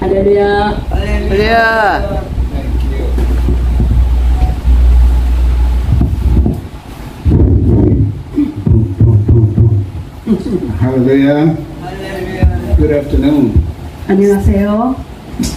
할렐루야. 할렐루야. Hallelujah. Good afternoon. 안녕하세요.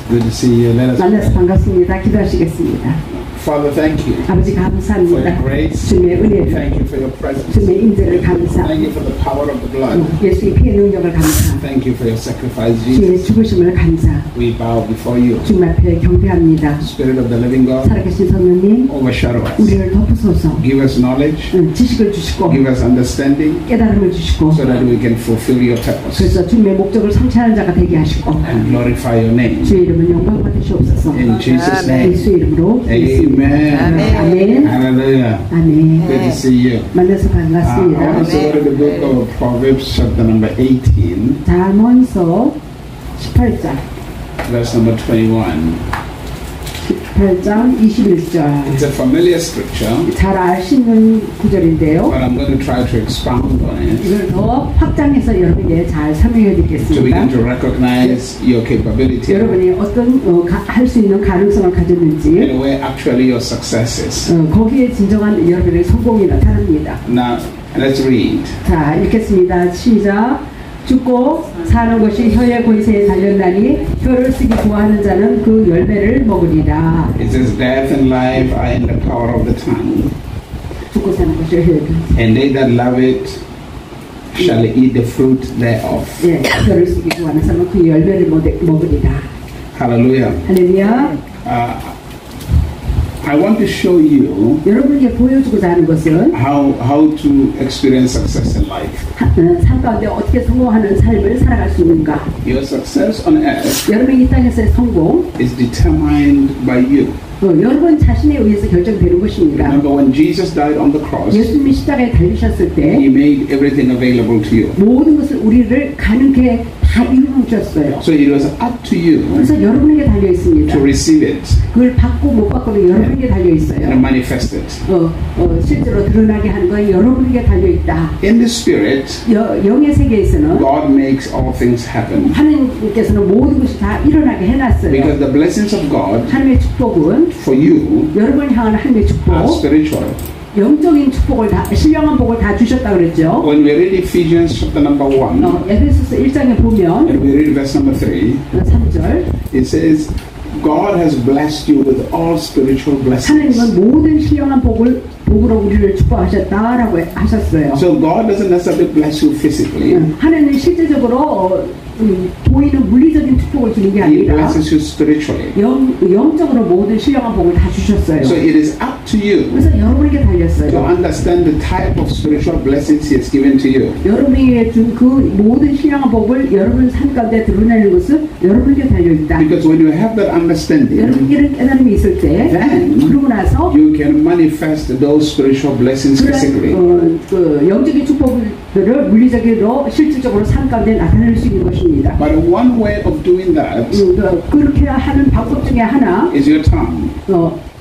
Good to see you. Let us 만나서 반갑습니다. 기도하시겠습니다. Father, thank you 아버지 for 감사합니다. your grace. 주님의 은혜를, Thank you for your presence. 주님의 인재를 Thank 감사. you for the power of the blood. 예수의 피의 능력을 감사. Thank you for your sacrifice, Jesus. 주님의 죽으심을 감사. We bow before you. 주님 앞에 경배합니다. Spirit of the living God, 살아계신 성령님, overshadow us. 우리를 덮으소서. Give us knowledge. 지식을 주시고 Give us understanding 깨달음을 주시고, so that we can fulfill your purpose 그래서 주님의 목적을 성취하는 자가 되게 하시고, and glorify your name. 주의 이름을 영광 받으시옵소서. In Jesus' name. 예수의 이름으로 Amen. 아멘. Hallelujah. 아멘. Good to see you. 만나서 I 반갑습니다. want to go to the book of Proverbs, chapter number 18, 자, 먼저 18장 verse number 21. 18장 21절. It's a familiar scripture, 잘 아시는 구절인데요. but I'm going to try to expound on it 이걸 더 확장해서 여러분에게 잘 설명해 to 드리겠습니다. begin to recognize your capability 여러분이 어떤 할 수 있는 가능성을 and 가졌는지, where actually your success is. 거기에 진정한 여러분의 성공이 나타납니다. Now, let's read. 자, 읽겠습니다. 시작. 죽고 사는 것이 혀의 권세에 달렸나니 혀를 쓰기 좋아하는 자는 그 열매를 먹으리라. It says, death and life are in the power of the tongue, 죽고 사는 것이 혀의 권세. and they that love it shall eat the fruit thereof. 예, 혀를 쓰기 좋아하는 사람은 그 열매를 먹으리라. Hallelujah. 할렐루야. I want to show you 여러분에게 보여주고자 하는 것은 how to experience success in life. 삶 가운데 어떻게 성공하는 삶을 살아갈 수 있는가. Your success on earth 여러분이 이 땅에서의 성공, is determined by you. 여러분 자신에 의해서 결정되는 것입니다. Remember when Jesus died on the cross, 예수님이 십자가에 달리셨을 때 He made everything available to you. 모든 것을 우리를 가능케 다 이루어 주셨어요. So it was up to you 그래서 여러분에게 달려 있습니다. to receive it 그걸 받고 못 받고는 여러분에게 달려 and 있어요. manifest it. 실제로 드러나게 하는 건 여러분에게 달려 있다. In the spirit, 영의 세계에서는 God makes all things happen. 하나님께서는 모든 것이 다 일어나게 해놨어요. Because the blessings of God 하나님의 축복은 for you 여러분을 향한 하나님의 are 축복, spiritual. 영적인 축복을 다, 신령한 복을 다 주셨다 그랬죠. When we read Ephesians chapter number 1 에베소서 1장에 보면 and we read verse number 3, 3절 it says, God has blessed you with all spiritual blessings. 하나님은 모든 신령한 복으로 우리를 축복하셨다라고 하셨어요. So God doesn't necessarily bless you physically. 하나님은 실제적으로 보이는 물리적인 축복을 주는 게 He 아니라 blesses you spiritually. 영적으로 모든 신령한 복을 다 주셨어요. So it is up to you 그래서 여러분에게 to 달렸어요. understand the type of spiritual blessings He has given to you. 여러분에게 준 그 모든 신령한 복을 여러분 삶 가운데 드러내는 것은 여러분에게 달려있다. Because when you have that understanding, 여러분 이런 깨달음이 있을 때 then 그러고 나서 you can manifest those spiritual blessings physically. 그 영적인 축복들을 물리적으로 실질적으로 삶 가운데 나타낼 수 있는 것입니다. But one way of doing that 그렇게 하는 방법 중에 하나 is your tongue.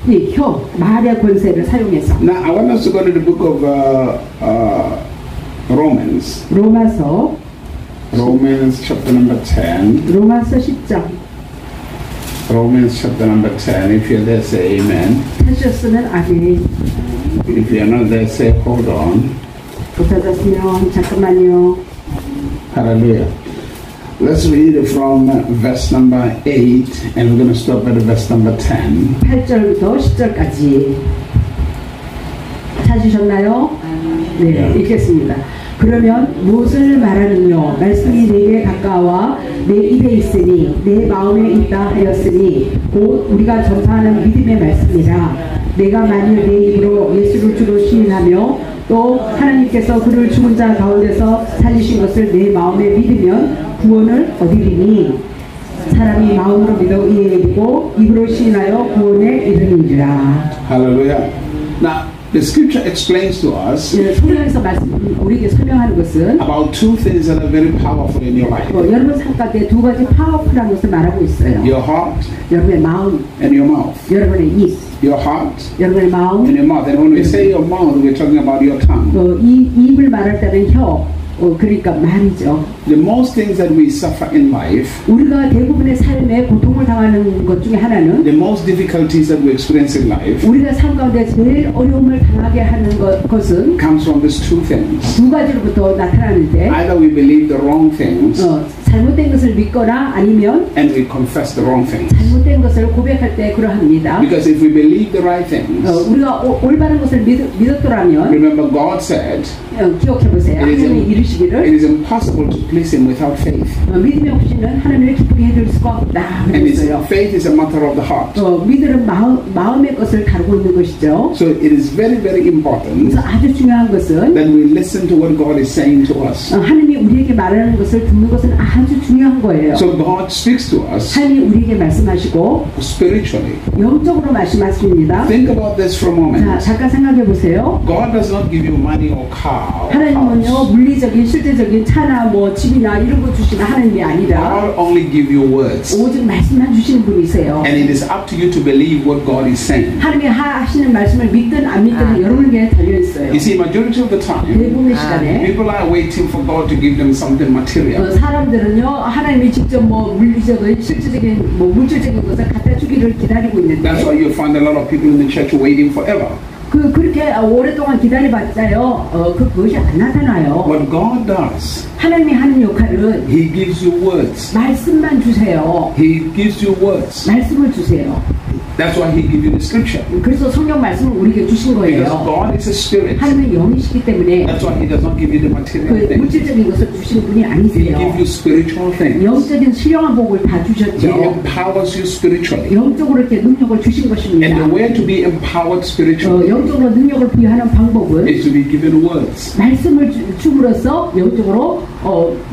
이 혀, 말의 권세를 사용해서. Now I want us to go to the book of Romans. Romans chapter number 10. 로마서 10장. Romans chapter number 10. If you're there, say amen. 하셨으면 아멘. If you're not there, say hold on. 못 하셨으면 잠깐만요. Hallelujah. Let's read from verse number 8 and we're going to stop at verse number 10. 8절부터 10절까지 찾으셨나요? 네, 읽겠습니다. 그러면 무엇을 말하느뇨? 말씀이 내게 가까워 내 입에 있으니 내 마음에 있다 하였으니 곧 우리가 전파하는 믿음의 말씀이라. 내가 만일 내 입으로 예수를 주로 시인하며 또 하나님께서 그를 죽은 자 가운데서 살리신 것을 내 마음에 믿으면 구원을 얻으리니 사람이 마음으로 믿어 이에 이르고 입으로 시인하여 구원에 이르느니라. Hallelujah. Now the scripture explains to us 성경에서 우리에게 설명하는 것은 about two things that are very powerful in your life. 여러분 삶 가운데 두 가지 파워풀한 것을 말하고 있어요. Your heart 여러분의 마음, and your mouth. 여러분의 입, Your heart 여러분의 마음, and your mouth. And when we say your mouth, we're talking about your tongue. 입을 말할 때는 혀, 그러니까 말이죠. The most things that we suffer in life 우리가 대부분의 삶에 당하는 것 중에 하나는 the most difficulties that we experience in life 우리가 삶 가운데 제일 어려움을 당하게 하는 것은 comes from these two things. 두 가지로부터 나타나는데 Either we believe the wrong things 잘못된 것을 믿거나 아니면 and we confess the wrong things. 잘못된 것을 고백할 때 그러합니다. Because if we believe the right things, 우리가 올바른 것을 믿었더라면 remember God said 기억해 보세요. 하나님이 it 이르시기를 is impossible to please Him without faith. 믿음이 없이는 하나님을 기쁘게 해줄 수가 없다. And 그랬어요. faith is a matter of the heart. 믿음은 마음의 것을 다루고 있는 것이죠. So it is very, very important 그래서 아주 중요한 것은 that we listen to what God is saying to us. 하나님이 우리에게 말하는 것을 듣는 것은 아주 중요한 거예요. So God speaks to us 하나님이 우리에게 말씀하시고 spiritually. 영적으로 말씀하십니다. Think about this for a 자, moment. 잠깐 생각해 보세요. God does not give you money or car or 하나님은요 house. 물리적인 실제적인 차나 뭐 집이나 이런 거 주시는 하나님이 아니라 God only give you words. 오직 말씀만 주시는 분이세요. And it is up to you to believe what God is saying. 하나님이 하시는 말씀을 믿든 안 믿든 여러분에게 달려 있어요. You see, majority of the time, 대부분의 시간에 people are waiting for God to give them something material. 사람들은요 하나님이 직접 뭐 물리적인 실질적인 뭐 물질적인 것을 갖다 주기를 기다리고 있는데 That's why you find a lot of people in the church waiting forever. 그렇게 오랫동안 기다려봤자요 그것이 안 나타나요. What God does, 하나님이 하는 역할은 He gives you words. 말씀만 주세요. He gives you words. 말씀을 주세요. That's why He gives you the scripture. 그래서 성경 말씀을 우리에게 주신 Because 거예요. God is a spirit. 하나님은 영이시기 때문에 That's why He does not give you the material 그 things. 물질적인 것을 주시는 분이 He 아니세요. gives you spiritual things. 영적인 신령한 복을 다 He 주셨죠. empowers you spiritually. 영적으로 이렇게 능력을 주신 And 것입니다. the way to be empowered spiritually 영적으로 능력을 부여하는 방법은 is to be given words. 말씀을 줌으로써 영적으로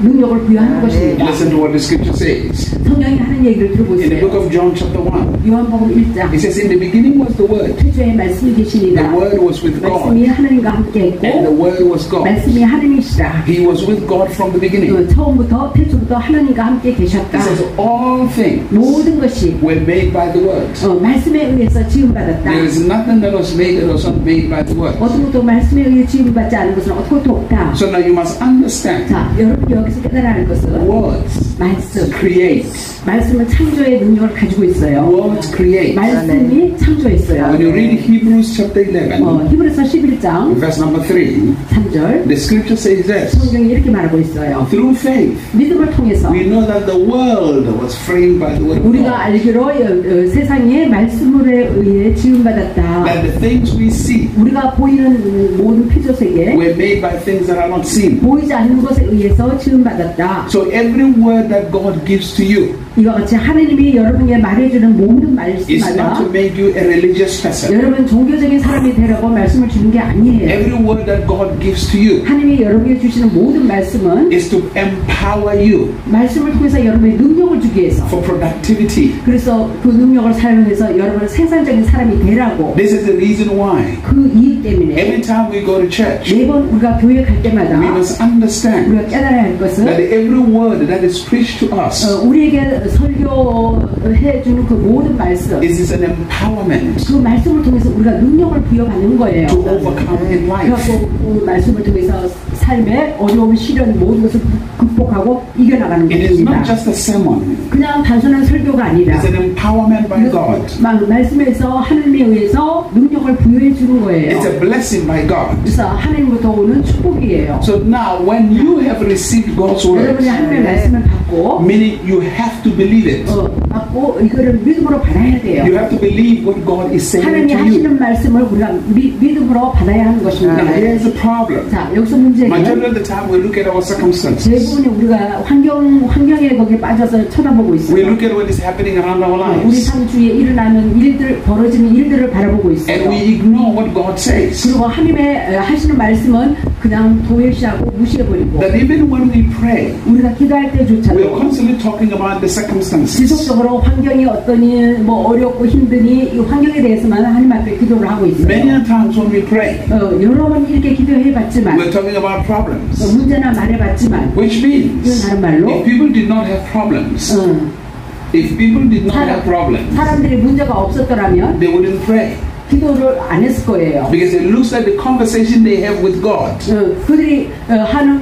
능력을 부여하는 것입니다. Listen to what the scripture says. 성경이 하는 얘기를 In the book 들어보세요. of John chapter 1, 요한복음 1장 it says, in the beginning was the Word. 태초에 말씀이 The 계시니라. Word was with 말씀이 God. 하나님과 함께 And the 했고 Word was God. 말씀이 하나님이시라. He was with God from the beginning. 처음부터 태초부터 하나님과 함께 계셨다. It says, all things 모든 것이 were made by the Word. 말씀에 의해서 지음받았다. There is nothing that was made that was not made by the Word. 어떤 것도 말씀에 의해 지음받지 않은 것은 어떻게 없다. So now you must understand, 자, 여러분 여기서 깨달아야 할 것은 words 말씀. create. 말씀은 창조의 능력을 가지고 있어요. Words create. 말씀이 창조했어요. When you read Hebrews chapter 11, 히브리서 11장 verse number 3, 3절 the scripture says this. 성경이 이렇게 말하고 있어요. Through faith, 믿음을 통해서 we know that the world was framed by the word of 우리가 God. 알기로 세상에 말씀에 의해 지음받았다. That the things we see 우리가 보이는 모든 피조세계 were made by things that are not seen. 보이지 않는 것에 의해서 지음받았다. So every word that God gives to you 이와 같이 하나님이 여러분에게 말해주는 모든 is not 말씀마다 to make you a religious person. 여러분 종교적인 사람이 되라고 말씀을 주는 게 아니에요. Every word that God gives to you 하나님이 여러분에게 주시는 모든 말씀은 is to empower you 말씀을 통해서 여러분의 능력을 주기 위해서 for productivity. 그래서 그 능력을 사용해서 여러분은 생산적인 사람이 되라고 This is the reason why 그 이유 때문에 every time we go to church, 매번 우리가 교회 갈 때마다 we must understand 우리가 깨달아야 할 것은 that every word that is preached to us 우리에게 설교해주는 그 모든 말씀 is an empowerment 그 말씀을 통해서 우리가 능력을 부여받는 거예요. to overcome in life. 그래서 그 말씀을 통해서 삶의 어려움, 시련 모든 것을 극복하고 이겨나가는 It is 것입니다. not just a sermon. 그냥 단순한 설교가 아니라 It's an empowerment by God. 말씀에서 하나님에 의해서 능력을 부여해 주는 거예요. It's a blessing by God. 그래서 하나님부터 오는 축복이에요. So now when you have received God's word, 여러분이 하나님의 말씀을 받고 meaning you have to believe it. 받고 이거를 믿음으로 받아야 돼요. You have to believe what God is saying 하나님이 to you. 하시는 말씀을 우리가 믿음으로 받아야 하는 것입니다. Now here's the problem. 자, 여기서 문제는 Majority of the time we look at our circumstances. 대부분이 우리가 환경에 거기에 빠져서 쳐다보고 We 있어요. look at what is happening around our 우리 lives. 삶 주위에 일어나는 일들, 벌어지는 일들을 바라보고 And 있어요. we ignore what God says. 그리고 하나님의 하시는 말씀은 그냥 도외시하고 무시해버리고 That even when we pray, 우리가 기도할 we are 때조차도 constantly talking about the circumstances. 지속적으로 환경이 어떠니 뭐 어렵고 힘드니 이 환경에 대해서만 하나님 앞에 기도를 하고 Many 있어요. a times when we pray, 여러 번 이렇게 기도해봤지만 we're talking about problems. 문제나 말해봤지만 Which means, 이건 다른 말로 if people did not have problems, if people did not have problems, 사람들이 문제가 없었더라면 they wouldn't pray. 기도를 안 했을 거예요. Because it looks like the conversation they have with God 그들이 하는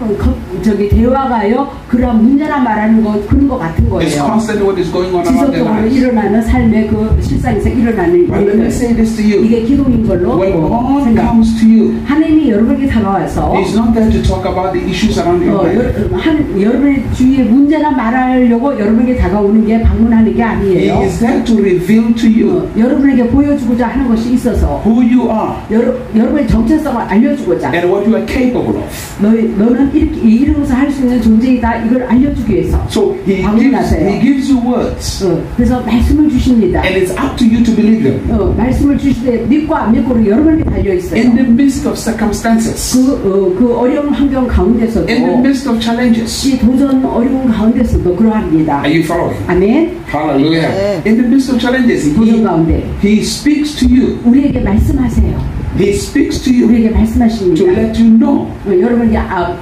대화가요 그런 문제나 말하는 것 그런 것 같은 It's 거예요. constantly what is going on around their 지속적으로 lives. 일어나는 삶의 그 실상에서 일어나는 But let me say 일들. this to you. 이게 기도인 걸로 When God 생각. comes to you, 하나님이 여러분에게 다가와서 He's not there to talk about the issues around your life. 여러분의 주위의 문제나 말하려고 여러분에게 다가오는 게 방문하는 게 He 아니에요. is there to reveal to you 여러분에게 보여주고자 하는 것이 있어서 who you are 여러분의 정체성을 알려주고자 and what you are capable of. 너는 이런 것을 할 수 있는 존재이다 이걸 알려주기 위해서 So He 방문하세요. gives you words, 그래서 말씀을 주십니다. and it's up to you to believe them. 말씀을 주실 때 믿고 안 믿고는 여러분에게 달려있어요. In the midst of circumstances, 그 어려운 환경 가운데서도 in the midst of challenges. 이 도전 어려운 가운데서도 그러합니다. Are you following? 아멘. Hallelujah. In the midst of challenges, 도전 가운데 He speaks to you. 우리에게 말씀하세요. He speaks to you 우리에게 to 말씀하십니다. let you know 여러분에게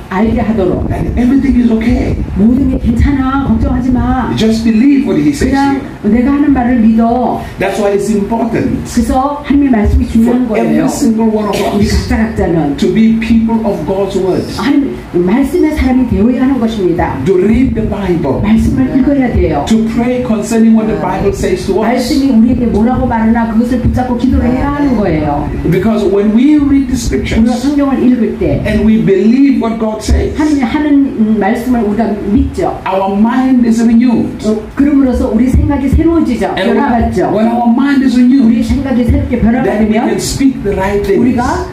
알게 하도록 that everything is okay. 모든 게 괜찮아 걱정하지 마. Just believe what He says to 그냥 you. 내가 하는 말을 믿어. That's why it's important 그래서 하나님의 말씀이 for 중요한 거예요. every single one of 우리 us 각자는 to be people of God's word, 하나님 말씀의 사람이 되어야 하는 것입니다. to read the Bible, 말씀을 읽어야 돼요. to pray concerning what the Bible says to us. 말씀이 우리에게 뭐라고 말하나 그것을 붙잡고 기도를 해야 하는 거예요. Because when we read the 우리가 scriptures 성경을 읽을 때 and we believe what God says, 하나님이 하는 말씀을 우리가 믿죠. our mind is renewed. 그러므로서 우리 생각이 새로워지죠. And 변화받죠. when our mind is renewed, 우리 생각이 새롭게 then we can 변화받으면 speak the right things. 우리가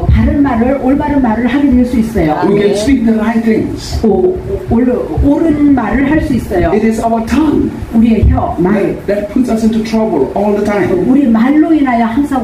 바른 말을 올바른 말을 하게 될 수 있어요. We can speak the right things. 옳은 말을 할 수 있어요. It is our tongue 우리의 혀, 말. that puts us into trouble all the time. 우리 말로 인하여 항상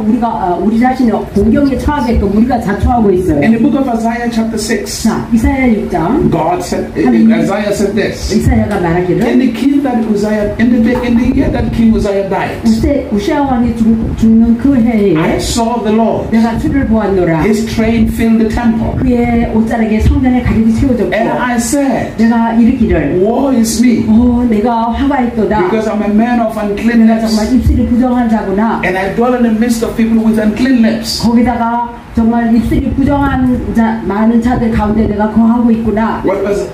우리 자신의 공경에 처하게끔 우리가 자초하고 있어요. In the book of Isaiah chapter 6, 자, 이사야 6장 God said, 하나님- Isaiah said this. 이사야가 말하기를 In the year that King Uzziah died, 우시아 왕이 죽는 그 I 해에 saw the Lord. 내가 주를 보았노라. His train filled the temple. 그의 옷자락에 성전에 가득히 채워졌고 And I said, 내가 이르기를 woe is me, 내가 화가 있도다. because I'm a man of 내가 uncleanness, 정말 입술이 부정한 자구나. and I dwell in the midst of people with unclean lips. 거기다가 정말 입술이 부정한 많은 자들 가운데 내가 거하고 있구나. What was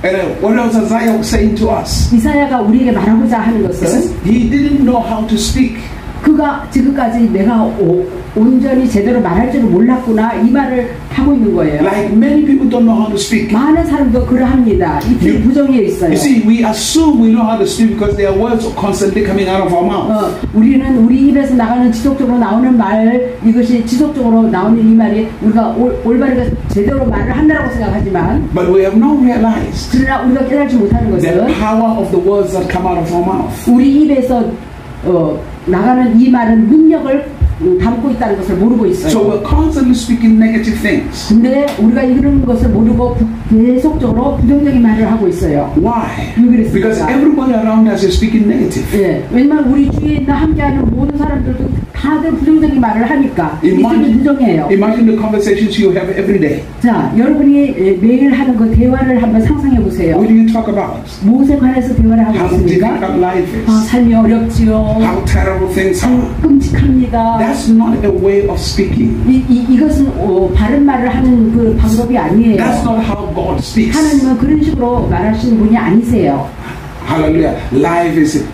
Isaiah saying to us? 이사야가 우리에게 말하고자 하는 He 것은 says, he didn't know how to speak. 그가 지금까지 내가 온전히 제대로 말할 줄을 몰랐구나 이 말을 하고 있는 거예요. Like many people don't know how to speak. 많은 사람도 그러합니다. 입술이 부정해 있어요. You see, we assume we know how to speak because there are words constantly coming out of our mouth. 우리는 우리 입에서 나가는 지속적으로 나오는 말 이것이 지속적으로 나오는 이 말이 우리가 올바르게 제대로 말을 한다라고 생각하지만 But we have not realized 그러나 우리가 깨닫지 못하는 the 것은 power of the words that come out of our mouth. 우리 입에서 나가는 이 말은 능력을 담고 있다는 것을 모르고 So 있어요. we're constantly speaking negative things. 근데 우리가 이런 것을 모르고 계속적으로 부정적인 말을 하고 있어요. Why? 왜 그랬습니까? Because everybody around us is speaking negative. 예, 왜냐면 우리 주위에 있는 함께하는 모든 사람들도 다들 부정적인 말을 하니까 입술이 부정해요. Imagine the conversations you have every day. 자, 여러분이 매일 하는 그 대화를 한번 상상해 보세요. What do you talk about? 무엇에 관해서 대화를 하고 How 있습니까? difficult life is. 삶이 어렵지요. How terrible things are. 끔찍합니다. That's not a way of speaking. 이것은 바른 말을 하는 그 방법이 아니에요. That's not how God speaks. 하나님은 그런 식으로 말하시는 분이 아니세요. Hallelujah.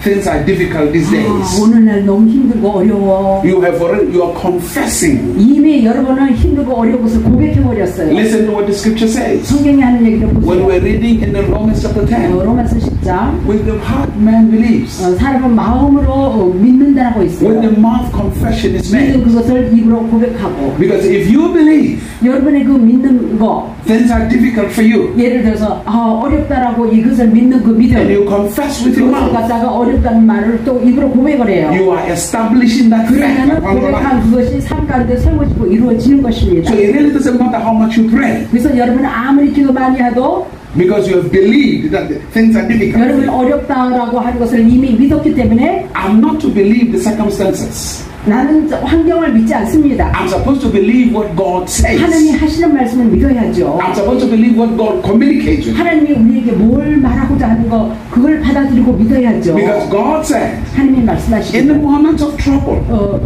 Things are difficult these days. 오늘날 너무 힘들고 어려워. You are confessing. 이미 여러분은 힘들고 어려운 것을 고백해버렸어요. Listen to what the scripture says. 성경이 하는 얘기를 When 보세요. we're reading in the Romans chapter 10, 로마서 10장 with the heart man believes, 사람은 마음으로 믿는다라고 with 있어요. the mouth confession is 믿는 made. 그것을 입으로 고백하고 Because if you believe 여러분의 그 믿는 거 things are difficult for you, 예를 들어서 어렵다라고 이것을 믿는 그 믿음 and you confess with your 그것을 mouth, 갖다가 어렵다는 말을 또 입으로 고백을 해요. you are establishing that fact 그러면 upon your life. 고백한 그것이 삶 가운데 세워지고 이루어지는 것입니다. So it really doesn't matter how much you pray, 그래서 여러분은 아무리 기도 많이 해도 because you have believed that things are difficult. 여러분이 어렵다라고 하는 것을 이미 믿었기 때문에 I'm not to believe the circumstances. 나는 환경을 믿지 않습니다. I'm supposed to believe what God 하나님이 says. 하시는 말씀을 믿어야죠. I'm supposed to believe what God communicates with me. 하나님이 우리에게 뭘 말하고자 하는 거 그걸 받아들이고 믿어야죠. Because God said, 하나님이 in the 말씀하시고 moments of trouble,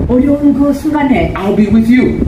어려운 그 순간에 I'll be with you.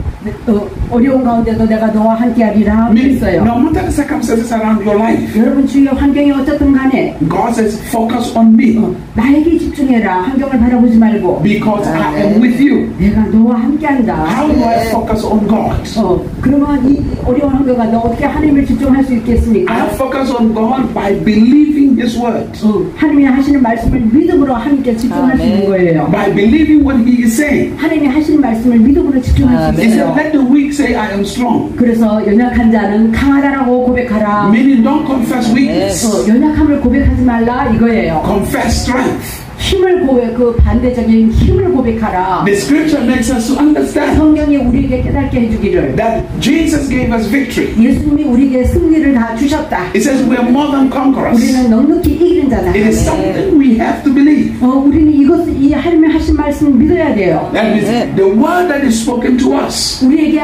어려운 가운데도 내가 너와 함께하리라 Meaning, 했어요. no matter the circumstances around your life, 여러분 주위의 환경이 어떻든 간에 God says, focus on me 나에게 집중해라. 환경을 바라보지 말고 because I am with you. 내가 너와 함께한다. How do I focus on God? 그러면 이 어려운 환경과 너 어떻게 하나님을 집중할 수 있겠습니까? I focus on God by believing His word, 하나님이 하시는 말씀을 믿음으로 하나님께 집중할 수 있는 거예요. by believing what He is saying. 하나님이 하시는 말씀을 믿음으로 집중할 수 He said, 있어요. let the weak say, I am strong. 그래서 연약한 자는 강하다라고 고백하라. Meaning, don't confess weakness, 연약함을 고백하지 말라 이거예요. confess strength. 힘을 그 반대적인 힘을 고백하라. The scripture makes us to understand 성경이 우리에게 깨닫게 해주기를 that Jesus gave us victory. 예수님이 우리에게 승리를 다 주셨다. It says we are more than conquerors. 우리는 넉넉히 이기는 자다. It is something we have to believe. 우리는 이 하나님이 하신 말씀을 믿어야 돼요. That means the word that is spoken to us, 우리에게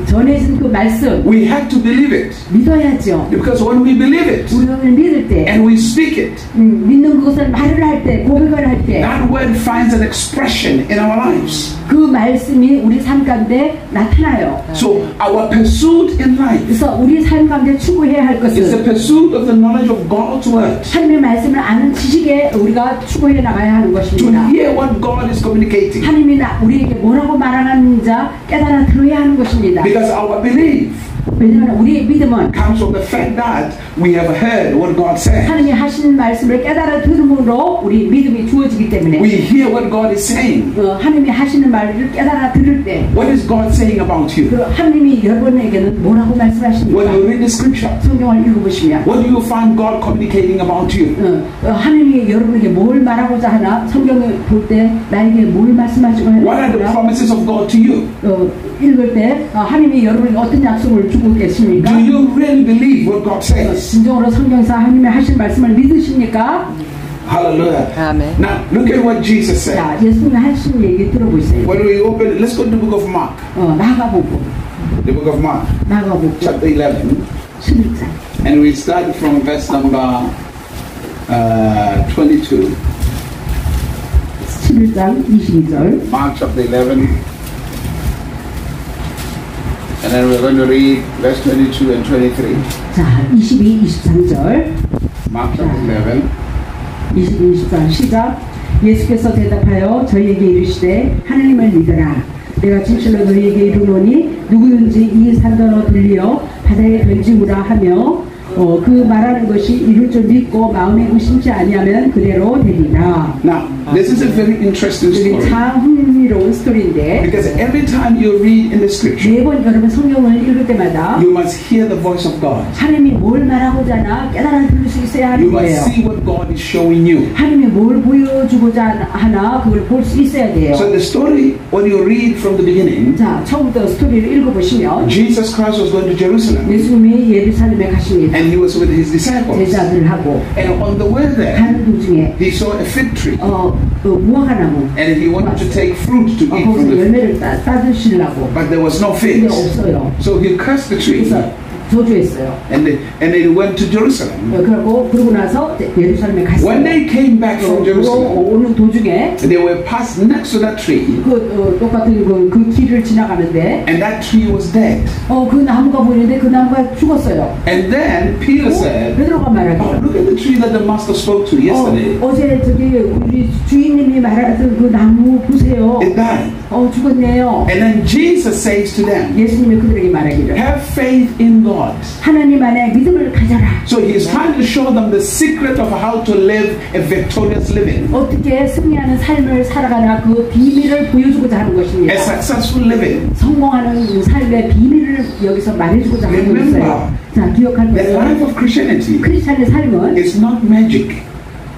전해진 그 말씀 we have to believe it. 믿어야죠. Because when we believe it 우리가 믿을 때 and we speak it, 믿는 그것을 말을 할 때 고백을 할 때 that word finds an expression in our lives. 그 말씀이 우리 삶 가운데 나타나요. So our pursuit in life 그래서 우리 삶 가운데 추구해야 할 is the 것은 pursuit of the knowledge of God's word. 하나님의 말씀을 아는 지식에 우리가 추구해 나가야 하는 To 것입니다. hear what God is communicating. 하나님이 우리에게 뭐라고 말하는지 깨달아 들어야 하는 것입니다. Because our belief 왜냐하면 우리의 믿음은 comes from the fact that we have heard what God said. 하나님이 하시는 말씀을 깨달아 들음으로 우리 믿음이 주어지기 때문에 We hear what God is saying. 하나님이 하시는 말을 깨달아 들을 때 What is God saying about you? 하나님이 여러분에게는 뭐라고 When 말씀하십니까? you read the scripture, 성경을 읽어보시면 what do you find God communicating about you? 하나님이 여러분에게 뭘 말하고자 하나 성경을 볼 때 나에게 뭘 말씀하시고 What are the 하나 promises of God to you? 읽을 때 하나님이 여러분에게 어떤 약속을 주고 계십니까? Do you really believe what God says? 진정으로 성경에서 하나님의 하신 말씀을 믿으십니까? Hallelujah. Amen. Now, look at what Jesus said. 자, 예수님이 하신 얘기 들어보세요. When we open, let's go to the book of Mark. 마가복음, The book of Mark, 마가복음 chapter 11. 11장. And we start from verse number 22. 11장 22절. Mark chapter 11. And then we're going to read verse 22 and 23. 자, 22, 23절. Mark chapter 11. 22, 23 시작. 예수께서 대답하여 저희에게 이르시되 하나님을 믿으라. 내가 진실로 너희에게 이르노니 누구든지 이 산더러 들리어 바다에 던지우라 하며 그 말하는 것이 이룰 줄 믿고 마음에 의심치 아니하면 그대로 되리라. Now, this is a very interesting 이게 story. 참 흥미로운 스토리인데 Because every time you read in the scripture, 매번 여러분 성경을 읽을 때마다 you must hear the voice of God. 하나님이 뭘 말하고자 하나 깨달아 들을 수 있어야 You 하는 거예요. must see what God is showing you. 하나님이 뭘 보여주고자 하나 그걸 볼 수 있어야 돼요. So the story, when you read from the beginning, 자, 처음부터 스토리를 읽어보시면 Jesus Christ was going to Jerusalem 예수님이 예루살렘에 가십니다. and he was with his disciples. 제자들하고 And on the way there, 가는 도중에 he saw a fig tree 무화과나무 and he wanted to take fruit to eat from 거기서 the fruit. 열매를 따드시려고 But there was no 근데 figs. 없어요. So he cursed the tree 그래서 저주했어요. and they went to Jerusalem. 그러고 나서 예루살렘에 갔어요. When they came back from Jerusalem, 오는 도중에 they were passed next to that tree 똑같은 그 길을 지나가는데 and that tree was dead. 그 나무가 보이는데 그 나무가 죽었어요. And then Peter said, 베드로가 oh, 말하기를 look at the tree that the master spoke to yesterday. 어제 저기 우리 주인님이 말하던 그 나무 보세요. It died. 죽었네요. And then Jesus says to them, 예수님이 그들에게 말하기를 have faith in God. 하나님 안에 믿음을 가져라. So he is trying to show them the secret of how to live a victorious living, 어떻게 승리하는 삶을 살아가나 그 비밀을 보여주고자 하는 것입니다. a successful living. 성공하는 삶의 비밀을 여기서 말해주고자 하는 것이에요. 자, 기억할 The life 것은 of Christianity 크리스찬의 삶은 is not magic.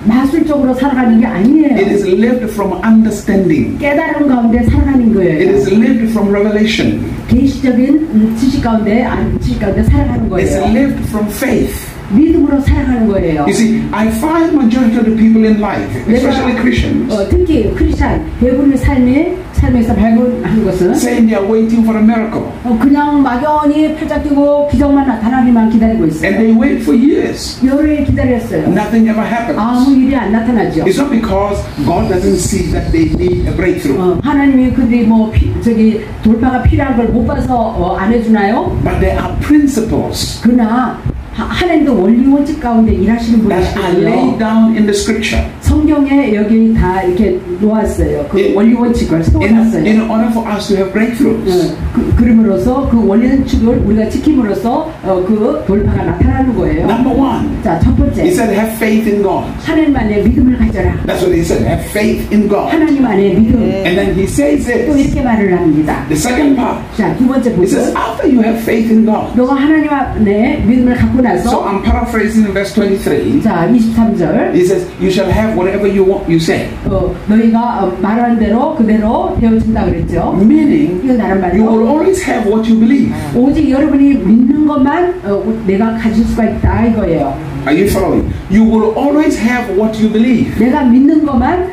마술적으로 살아가는 게 아니에요. It is lived from understanding. 깨달음 가운데 살아가는 It 거예요. is lived from revelation. 계시적인 지식 가운데 살아가는 It's 거예요. lived from faith. 믿음으로 살아가는 거예요. You see, I find majority of the people in life, especially Christians, 특히 크리스찬 대부분의 삶에서 발견하는 것은 saying they are waiting for a miracle. 그냥 막연히 팔짝 뛰고 기적만 나타나기만 기다리고 있어요. And they wait for years. 열흘 기다렸어요. Nothing ever happens. 아무 일이 안 나타나죠. It's not because God doesn't see that they need a breakthrough. 하나님이 그들이 돌파가 필요한 걸 못 봐서 안 해주나요? But there are principles 그러나 하나님도 원리 원칙 가운데 일하시는 that are laid 분이시거든요. down in the scripture 성경에 여기 다 이렇게 놓았어요. 그 원리 원칙을 세워놨어요. in order for us to have breakthroughs. 그럼으로써 그 원리 원칙을 우리가 지킴으로써 그 돌파가 나타나는 거예요. Number one, 자, 첫 번째. he said, have faith in God. 하나님 안에 믿음을 가져라. That's what he said, have faith in God. 하나님 안에 믿음. And then he says 또 this. 이렇게 말을 합니다. The second part, 자, 두 번째 he says, 부분. after you have faith in God. 너가 하나님 안에 믿음을 갖고 So 나서 I'm paraphrasing in verse 23. 자, 23절. He says, you shall have whatever you want, you say. 너희가 말한 대로 그대로 되어진다 그랬죠. Meaning, 이건 다른 you 말이요. will always have what you believe. 오직 여러분이 믿는 것만 내가 가질 수가 있다 이거예요. Are you following? You will always have what you believe. 내가 믿는 것만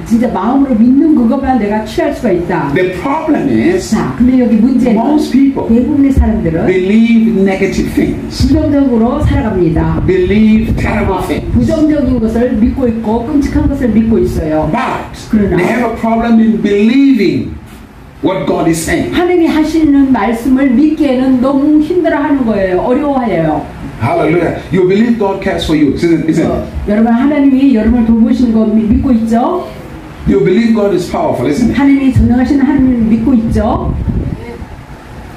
진짜 마음으로 믿는 그것만 내가 취할 수가 있다. The problem is, 자, 근데 여기 문제는 most people 대부분의 사람들은 believe negative things, 부정적으로 살아갑니다. believe terrible things. 부정적인 것을 믿고 있고 끔찍한 것을 믿고 있어요. But they have a problem in believing what God is saying. 하나님이 하시는 말씀을 믿기에는 너무 힘들어하는 거예요. 어려워해요. Hallelujah. You believe God cares for you, isn't it? 여러분 하나님이 여러분을 돌보시는 거 믿고 있죠? You believe God is powerful, isn't it? 하나님이 전능하신 하나님을 믿고 있죠?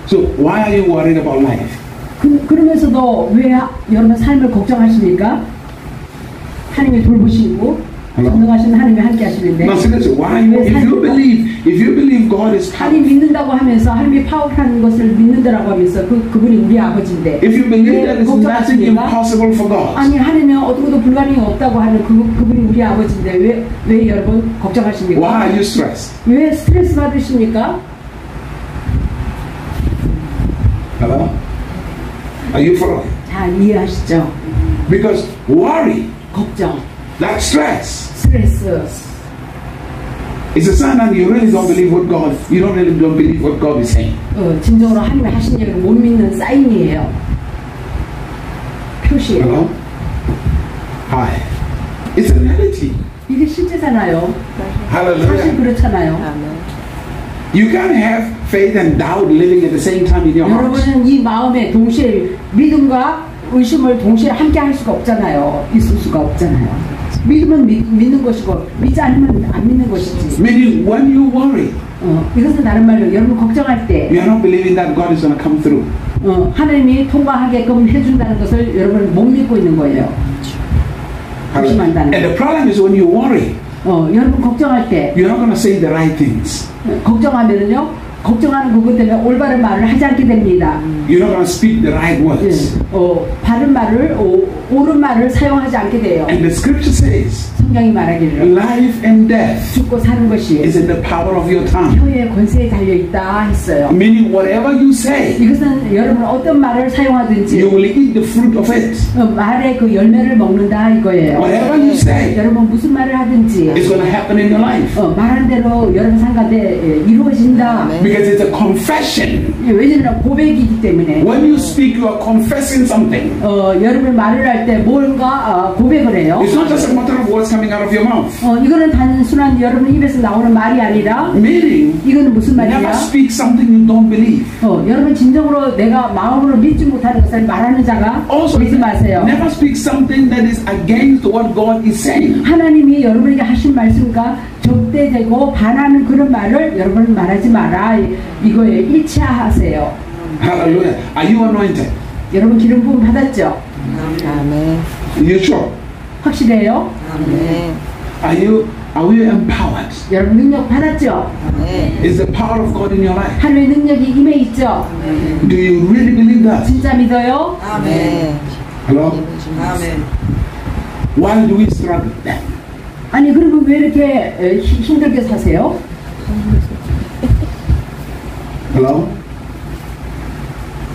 So why are you worried about life? 그러면서도 왜 여러분 삶을 걱정하십니까? 하나님이 돌보시고 전능하신 하나님이 함께 하시는데 Now, seriously, why? If you believe God is 하나님 powerful, 믿는다고 하면서 하나님이 파워한 것을 믿는다라고 하면서 그분이 우리 아버지인데 if you believe that there's nothing 걱정하십니까? impossible for God, 아니 하나님은 어떻게도 불가능이 없다고 하는 그분이 우리 아버지인데 왜 여러분 걱정하십니까? why are you stressed? 왜 스트레스 받으십니까? Hello? Are you following? 잘 이해하시죠? Because worry, 걱정, that stress, 스트레스 is a sign that you really don't believe what God, you don't believe what God is saying. 진정으로 하나님이 하신 얘기를 못 믿는 사인이에요. 표시예요. Hello? Hi. It's a reality. 이게 실제잖아요. 사실 Hallelujah. 그렇잖아요. You can't have faith and doubt living at the same time in your heart. 여러분은 이 마음에 동시에 믿음과 의심을 동시에 함께 할 수가 없잖아요. 있을 수가 없잖아요. 믿으면 믿는 것이고 믿지 않으면 안 믿는 것이지. Meaning when you worry, 이것은 다른 말로 여러분 걱정할 때 you are not believing that God is going to come through. 하나님이 통과하게끔 해준다는 것을 여러분 못 믿고 있는 거예요. And the problem is when you worry, 여러분 걱정할 때 you're not going to say the right things. 걱정하면은요, 걱정하는 그것 때문에 올바른 말을 하지 않게 됩니다. You're not going to speak the right words. 바른 말을, 옳은 말을 사용하지 않게 돼요. And the scripture says, 성경이 말하기를 life and death 죽고 사는 것이 is in the power of your tongue. 혀의 권세에 달려있다 했어요. Meaning whatever you say, 이것은 여러분 어떤 말을 사용하든지 you will eat the fruit of it. 말의 그 열매를 먹는다 이거예요. Whatever you say, 여러분 무슨 말을 하든지 it's going to happen in your life. 말한 대로 여러분 상가에 이루어진다. Because it's a confession. 왜냐하면 고백이기 때문에 When you speak, you are confessing something. 여러분 말을 할 때 뭔가 고백을 해요. It's not just a matter of words coming out of your mouth. 이거는 단순한 여러분 입에서 나오는 말이 아니라 Meaning, 이거는 무슨 말이야? never speak something you don't believe. 여러분 진정으로 내가 마음으로 믿지 못하는 것을 말하는 자가 Also, 믿지 마세요. never speak something that is against what God is saying. 하나님이 여러분에게 하신 말씀과 적대되고 반하는 그런 말을 여러분 말하지 마라. 이거에 일치하세요. Hallelujah. Are you anointed? 여러분 기름 부음 받았죠? 아멘. You sure? 확실해요? 아멘. Are we empowered? 여러분 능력 받았죠? 아멘. Is the power of God in your life? 하나님의 능력이 임해 있죠? Do you really believe that? 진짜 믿어요? 아멘. Hello? 아멘. Why do we struggle then? 아니 그러면 왜 이렇게 힘들게 사세요? Hello?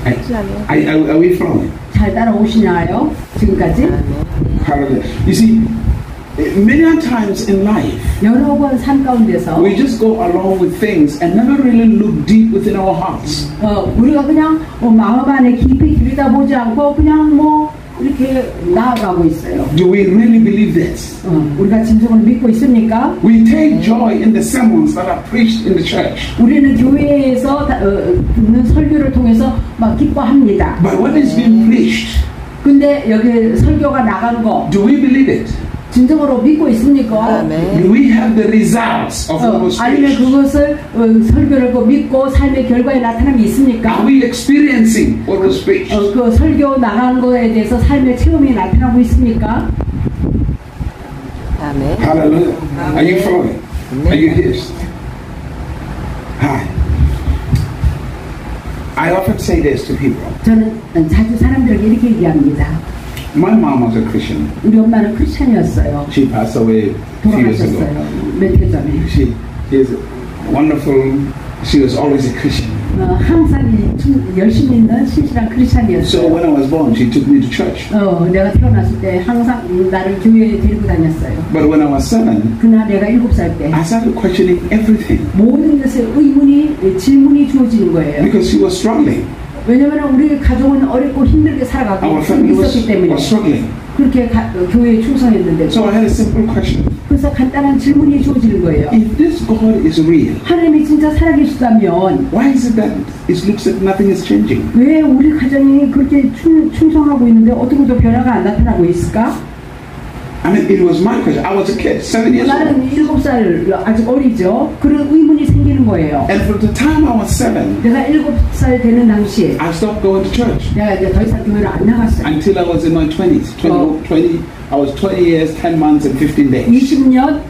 Are we following? 잘 따라오시나요? 지금까지? Hallelujah. You see, many times in life, 여러 번 삶 가운데서 we just go along with things and never really look deep within our hearts. 우리가 그냥 마음 안에 깊이 들여다보지 않고 그냥 뭐 이렇게 나아가고 있어요. Do we really believe this? 우리가 진정으로 믿고 있습니까? We take joy in the sermons that are preached in the church. 우리는 교회에서 듣는 설교를 통해서 막 기뻐합니다. But when it's being preached, 근데 여기 설교가 나간 거 do we believe it? 진정으로 믿고 있습니까? Do we have the results of what was 아니면 preached? 그것을 설교를 믿고 삶의 결과에 나타남이 있습니까? Are we experiencing what was preached? 그 설교 나간 거에 대해서 삶의 체험이 나타나고 있습니까? 아멘. Hallelujah. Are you following? Are you here? Hi. I often say this to people. 저는 자주 사람들에게 이렇게 얘기합니다. My mom was a Christian. 우리 엄마는 크리스찬이었어요. She passed away a few years ago. 돌아가셨어요. 몇 해 전에. She is wonderful. She was always a Christian. 항상 열심히 있는 신실한 So 크리스찬이었어요. when I was born, she took me to church. 내가 태어났을 때 항상 나를 교회에 데리고 다녔어요. But when I was 7, 그날 내가 7살 때 I started questioning everything 모든 것에 질문이 주어지는 거예요. because she was struggling. 왜냐하면 우리 가족은 어렵고 힘들게 살아가고 Our family 있었기 때문에 was struggling. 그렇게 교회에 충성했는데 So I had a simple question. 그래서 간단한 질문이 주어지는 거예요. If this God is real, 하나님이 진짜 살아계시다면 why is it that it looks like nothing is changing? 왜 우리 가정이 그렇게 충성하고 있는데 어떻게 또 변화가 안 나타나고 있을까? I mean, it was my question. I was a kid, 7 years old. 나는 7살 아직 어리죠. 그런 의문이 생기는 거예요. And from the time I was 7, 내가 7살 되는 당시에 I stopped going to church 내가 이제 더 이상 교회를 안 나갔어요. until I was in my 20s. I was 20 years, 10 months, and 15 days. 20년,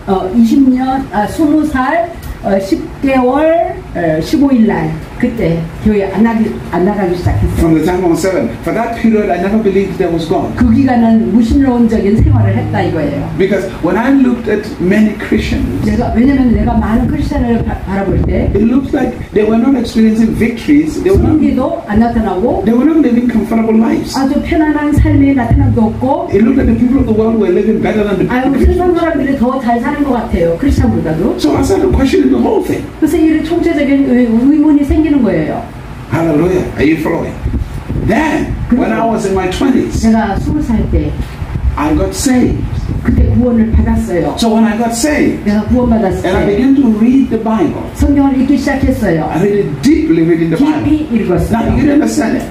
20살, 10개월, 15일 날 그때 교회 안 나가기 시작했어요. From the time I was 7, for that period, I never believed there was God. 그 기간은 무신론적인 생활을 했다 이거예요. Because when I looked at many Christians, 왜냐면 내가 많은 크리스천을 바라볼 때 it looked like they were not experiencing victories. They were 승리도 안 나타나고 not living comfortable lives. 아주 편안한 삶에 나타남도 없고 It looked like the people of the world were living better than the 아유 Christians. 세상 사람들이 더 잘 사는 것 같아요. 크리스천보다도. So I started questioning the whole thing. 그래서 이런 총체적인 의문이 생기는 거예요. Hallelujah. Are you following? Then, when I was in my 20s, 내가 20살 때 I got saved. 그때 구원을 받았어요. So when I got saved, 내가 구원받았을 and I 때 began to read the Bible, 성경을 읽기 시작했어요. I really deeply reading the Bible. 깊이 Now, 읽었어요. you understand it.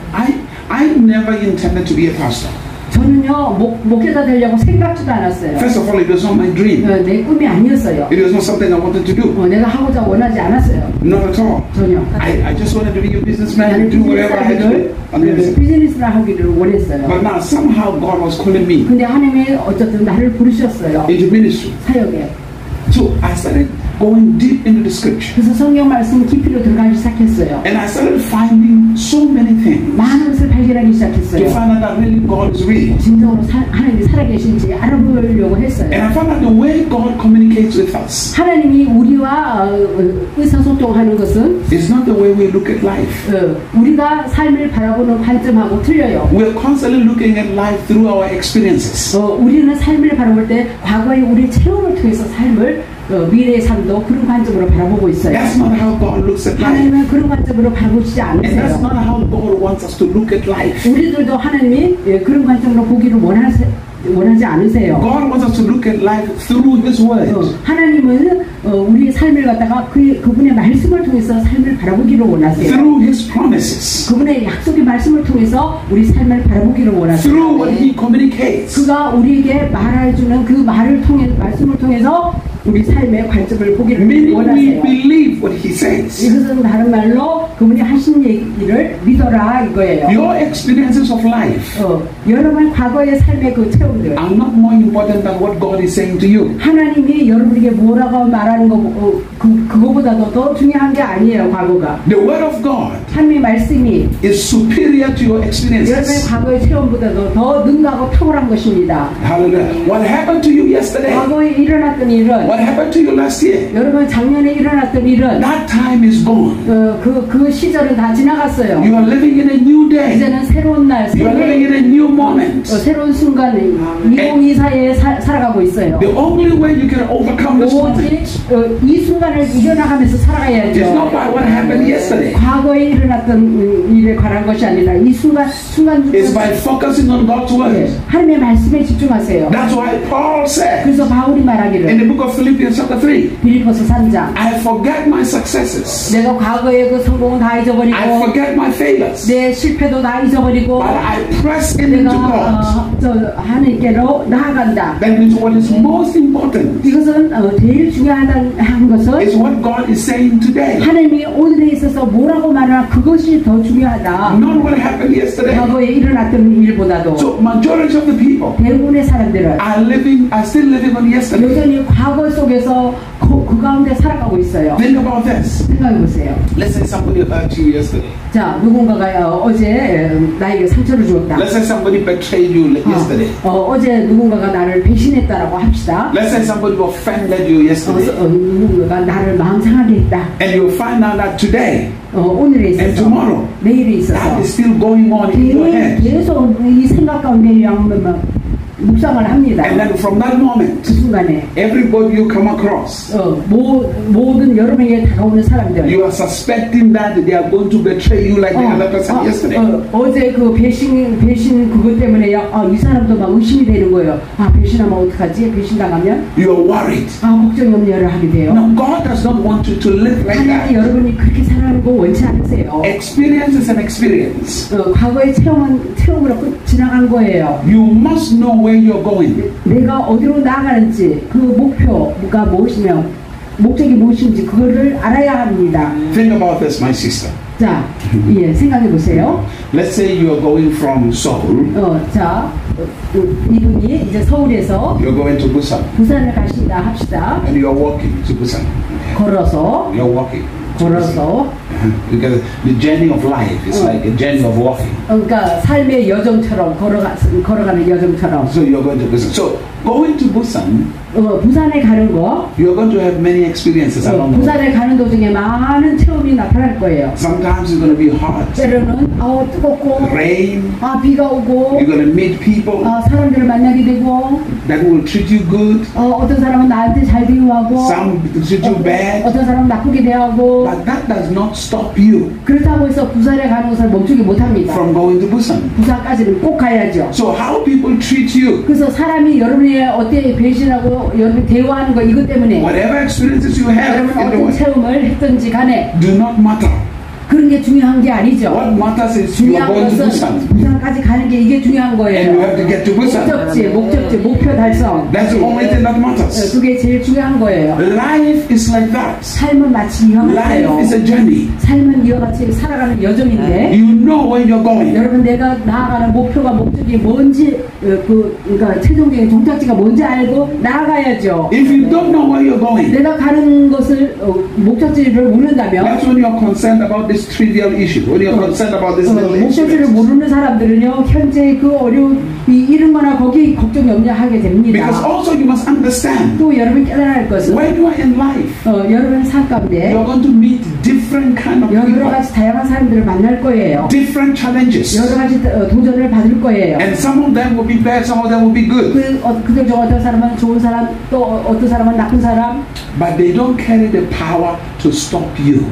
I never intended to be a pastor. 저는요 목회자 되려고 생각지도 않았어요. First of all, it was not my dream. 내 꿈이 아니었어요. It was not something I wanted to do. 내가 하고자 원하지 않았어요. Not at all. 전혀. I just wanted to be a businessman 나는 and do whatever I had to do. 비즈니스를 하기를 원했어요. But now somehow God was calling me 근데 하나님이 어쨌든 나를 부르셨어요. into ministry. 사역에. So I started going deep into the scripture. 그래서 성경 말씀 깊이로 들어가기 시작했어요. And I started finding so many things 많은 것을 발견하기 to 시작했어요. find out that really God is real. 진정으로 하나님이 살아계신지 알아보려고 했어요. And I found out the way God communicates with us 하나님이 우리와 의사소통하는 것은 is not the way we look at life. 우리가 삶을 바라보는 관점하고 틀려요. We're constantly looking at life through our experiences. 우리는 삶을 바라볼 때 과거의 우리 체험을 통해서 삶을 미래의 삶도 그런 관점으로 바라보고 있어요. That's not how God looks at life. 하나님은 그런 관점으로 바라보시지 And that's 않으세요. not how God wants us to look at life. 우리들도 하나님이 그런 관점으로 보기를 원하지 않으세요. God wants us to look at life through His Word. 하나님은 우리의 삶을 갖다가 그분의 말씀을 통해서 삶을 바라보기를 원하세요. Through His promises. 그분의 약속의 말씀을 통해서 우리 삶을 바라보기를 원하세요. Through what He communicates. 그가 우리에게 말해주는 그 말씀을 통해서 우리 삶의 관점을 보기를 Meaning we 원하세요. believe what He says. 이것은 다른 말로 그분이 하신 얘기를 믿어라 이거예요. Your experiences of life 여러분 과거의 삶의 그 체험들 are not more important than what God is saying to you. 하나님이 여러분에게 뭐라고 말하는 거 그거보다도 더 중요한 게 아니에요. 과거가. The Word of God 하나님의 말씀이 is superior to your 여러분의 experiences. 과거의 체험보다도 더 능가하고 탁월한 것입니다. Hallelujah. What happened to you yesterday? 과거에 일어났던 일은 What happened to you last year? 여러분 작년에 일어났던 일은 That time is gone. 그 시절은 다 지나갔어요. You are living in a new day. 이제는 새로운 날, You are living in a new moment. 새로운 순간 2024에 살아가고 있어요. The only way you can overcome this 오직 moment 이 순간을 이겨나가면서 is 살아가야죠. not by what happened yesterday. 과거에 일어났던 일에 관한 것이 아니라 이 순간 It's by focusing on God's word. 하나님의 말씀에 집중하세요. That's why Paul said 그래서 바울이 in 말하기를 the book of Philippians chapter 3, 빌립보서 3장 I forget my successes. 내가 과거의 그 성공은 다 잊어버리고 I forget my failures. 내 실패도 다 잊어버리고 But I press into 내가 God. 저 하나님께로 나아간다. That means what is most important 이것은 제일 중요한 것은 is what God is saying today. 하나님이 오늘에 있어서 뭐라고 말하나 그것이 더 중요하다. Not what happened yesterday. 과거에 일어났던 일보다도 So majority of the people 대부분의 사람들은 are still living on yesterday. 여전히 과거 속에서 그 가운데 살아가고 있어요. Think about this. 생각해 보세요. Let's say somebody hurt you yesterday. 자, 누군가가 어제 나에게 상처를 주었다. Let's say somebody betrayed you yesterday. 어제 누군가가 나를 배신했다라고 합시다. Let's say somebody offended you yesterday. 누군가가 나를 마음 상하게 했다. And you find out that today 오늘에 and 있어서 tomorrow 내일에 that 있어서 is still going on in your head. 계속 이 생각 가운데 묵상을 합니다. And then from that moment, 그 순간에 everybody you come across, 모든 여러분에게 다가오는 사람들 you are suspecting that they are going to betray you like the other person yesterday. 어제 그 배신 그것 때문에 이 사람도 막 의심이 되는 거예요. 배신하면 어떡하지? 배신당하면 You are worried. 걱정 염려를 하게 돼요. No, God does not want you to live like 하나님이 that. 여러분이 그렇게 살아가는 거 원치 않으세요. Experience is an experience. 과거의 체험은 체험으로 끝 지나간 거예요. You must know where you're going. 내가 어디로 나아가는지 그 목표가 무엇이며 목적이 무엇인지 그거를 알아야 합니다. Think about this, my sister. 자, 생각해 보세요. Let's say you are going from Seoul. 자, 이분이 이제 서울에서 You're going to Busan. 부산을 가신다 합시다. And you're walking to Busan. 걸어서 You're walking. Because the journey of life is like a journey of walking. 그러니까 삶의 여정처럼 걸어가는 여정처럼. So you're going to Busan. So going to Busan, 부산에 가는 거. you're going to have many experiences along the way. 부산에 가는 도중에 많은 체험이 나타날 거예요. Sometimes it's going to be hot, 때로는 뜨겁고, rain. 비가 오고, You're going to meet people 사람들을 만나게 되고, that will treat you good. 어떤 사람은 나한테 잘 대우하고, Some treat you bad. 어떤 사람은 나쁘게 대하고. But that does not stop you 그렇다고 해서 부산에 가는 것을 멈추지 못합니다. from going to Busan. 부산까지는 꼭 가야죠. So how people treat you, 그래서 사람이 여러분의 어때 배신하고 여러분 대화하는 거 이것 때문에 whatever experiences you have 여러분 in the 어떤 world, 체험을 했든지 간에 do not matter. 그런 게 중요한 게 아니죠. What matters is you are 중요한 going to 것은 Busan. 부산까지 가는 게 이게 중요한 And you 거예요. have to get to Busan. 목적지, 목표 달성. That's the only thing that matters. 그게 제일 중요한 거예요. Life is like that. 삶은 마치 이와 같아요. Life is a journey. 삶은 이와 같이 살아가는 여정인데 You know where you're going. 여러분 내가 나아가는 목표가 목적이 뭔지 그러니까 최종적인 종착지가 뭔지 알고 나아가야죠. If you don't know where you're going, 내가 가는 것을 목적지를 모른다면 that's when you're concerned about this trivial issue. When you're concerned about this little 목적지를 issue. 모르는 사람들은요 현재 그 어려운 이런 거나 거기 걱정 염려하게 Because 됩니다. also you must understand, 또 여러분 깨달아야 할 것은 when you are in life, 여러분 삶 가운데 you're going to meet different kind of 여러 people, 가지 다양한 사람들을 만날 거예요. different challenges. 여러 가지 도전을 받을 거예요. And some of them will be bad, some of them will be good. 그들 중 어떤 사람은 좋은 사람, 또 어떤 사람은 나쁜 사람. But they don't carry the power to stop you.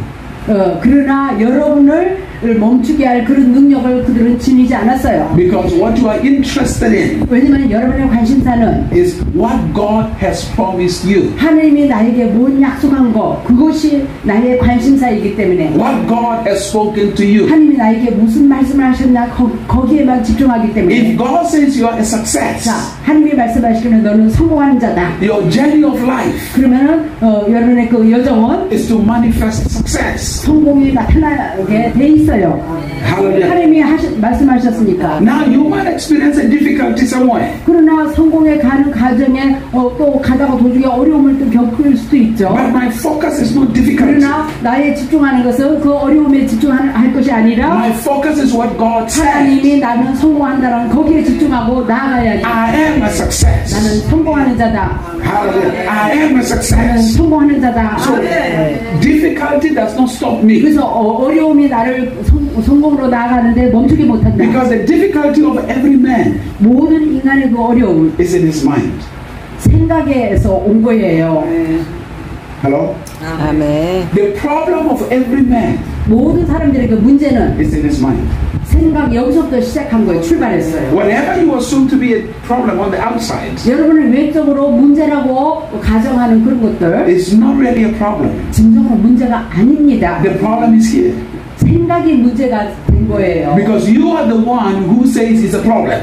그러나 여러분을 멈추게 할 그런 능력을 그들은 지니지 않았어요. Because what you are interested in 왜냐하면 여러분의 관심사는 is what God has promised you. 하나님이 나에게 뭔 약속한 거 그것이 나의 관심사이기 때문에 What God has spoken to you. 하나님이 나에게 무슨 말씀을 하셨나 거기에만 집중하기 때문에 If God says you are a success, 자 하나님이 말씀하시기는 너는 성공하는 자다. your journey of life 그러면은 여러분의 그 여정은 is to manifest success. 성공이 나타나게 돼 있어요. 했어요. Hallelujah. 하나님이 말씀하셨으니까. Now you might experience a difficulty somewhere. 그러나 성공에 가는 과정에 또 가다가 도중에 어려움을 또 겪을 수도 있죠. But my focus is not difficulty. 그러나 나의 집중하는 것은 그 어려움에 집중할 것이 아니라 My focus is what God said. 하나님이 나는 성공한다는 거기에 집중하고 나아가야지. I am a success. 나는 성공하는 자다. Hallelujah. I am a 나는 success. 성공하는 자다. So difficulty does not stop me. 그래서 어려움이 나를 성공으로 나아가는데 멈추지 못한다. Because the difficulty of every man 모든 인간의 그 어려움 is in his mind. 생각에서 온 거예요. Hello? 아멘. The problem of every man 모든 사람들의 그 문제는 is in his mind. 생각 여기서부터 시작한 거예요. 출발했어요. Whatever you assume to be a problem on the outside 여러분은 외적으로 문제라고 가정하는 그런 것들 is not really a problem. 진정으로 문제가 아닙니다. The problem is here. 생각이 문제가 된 거예요. Because you are the one who says it's a problem.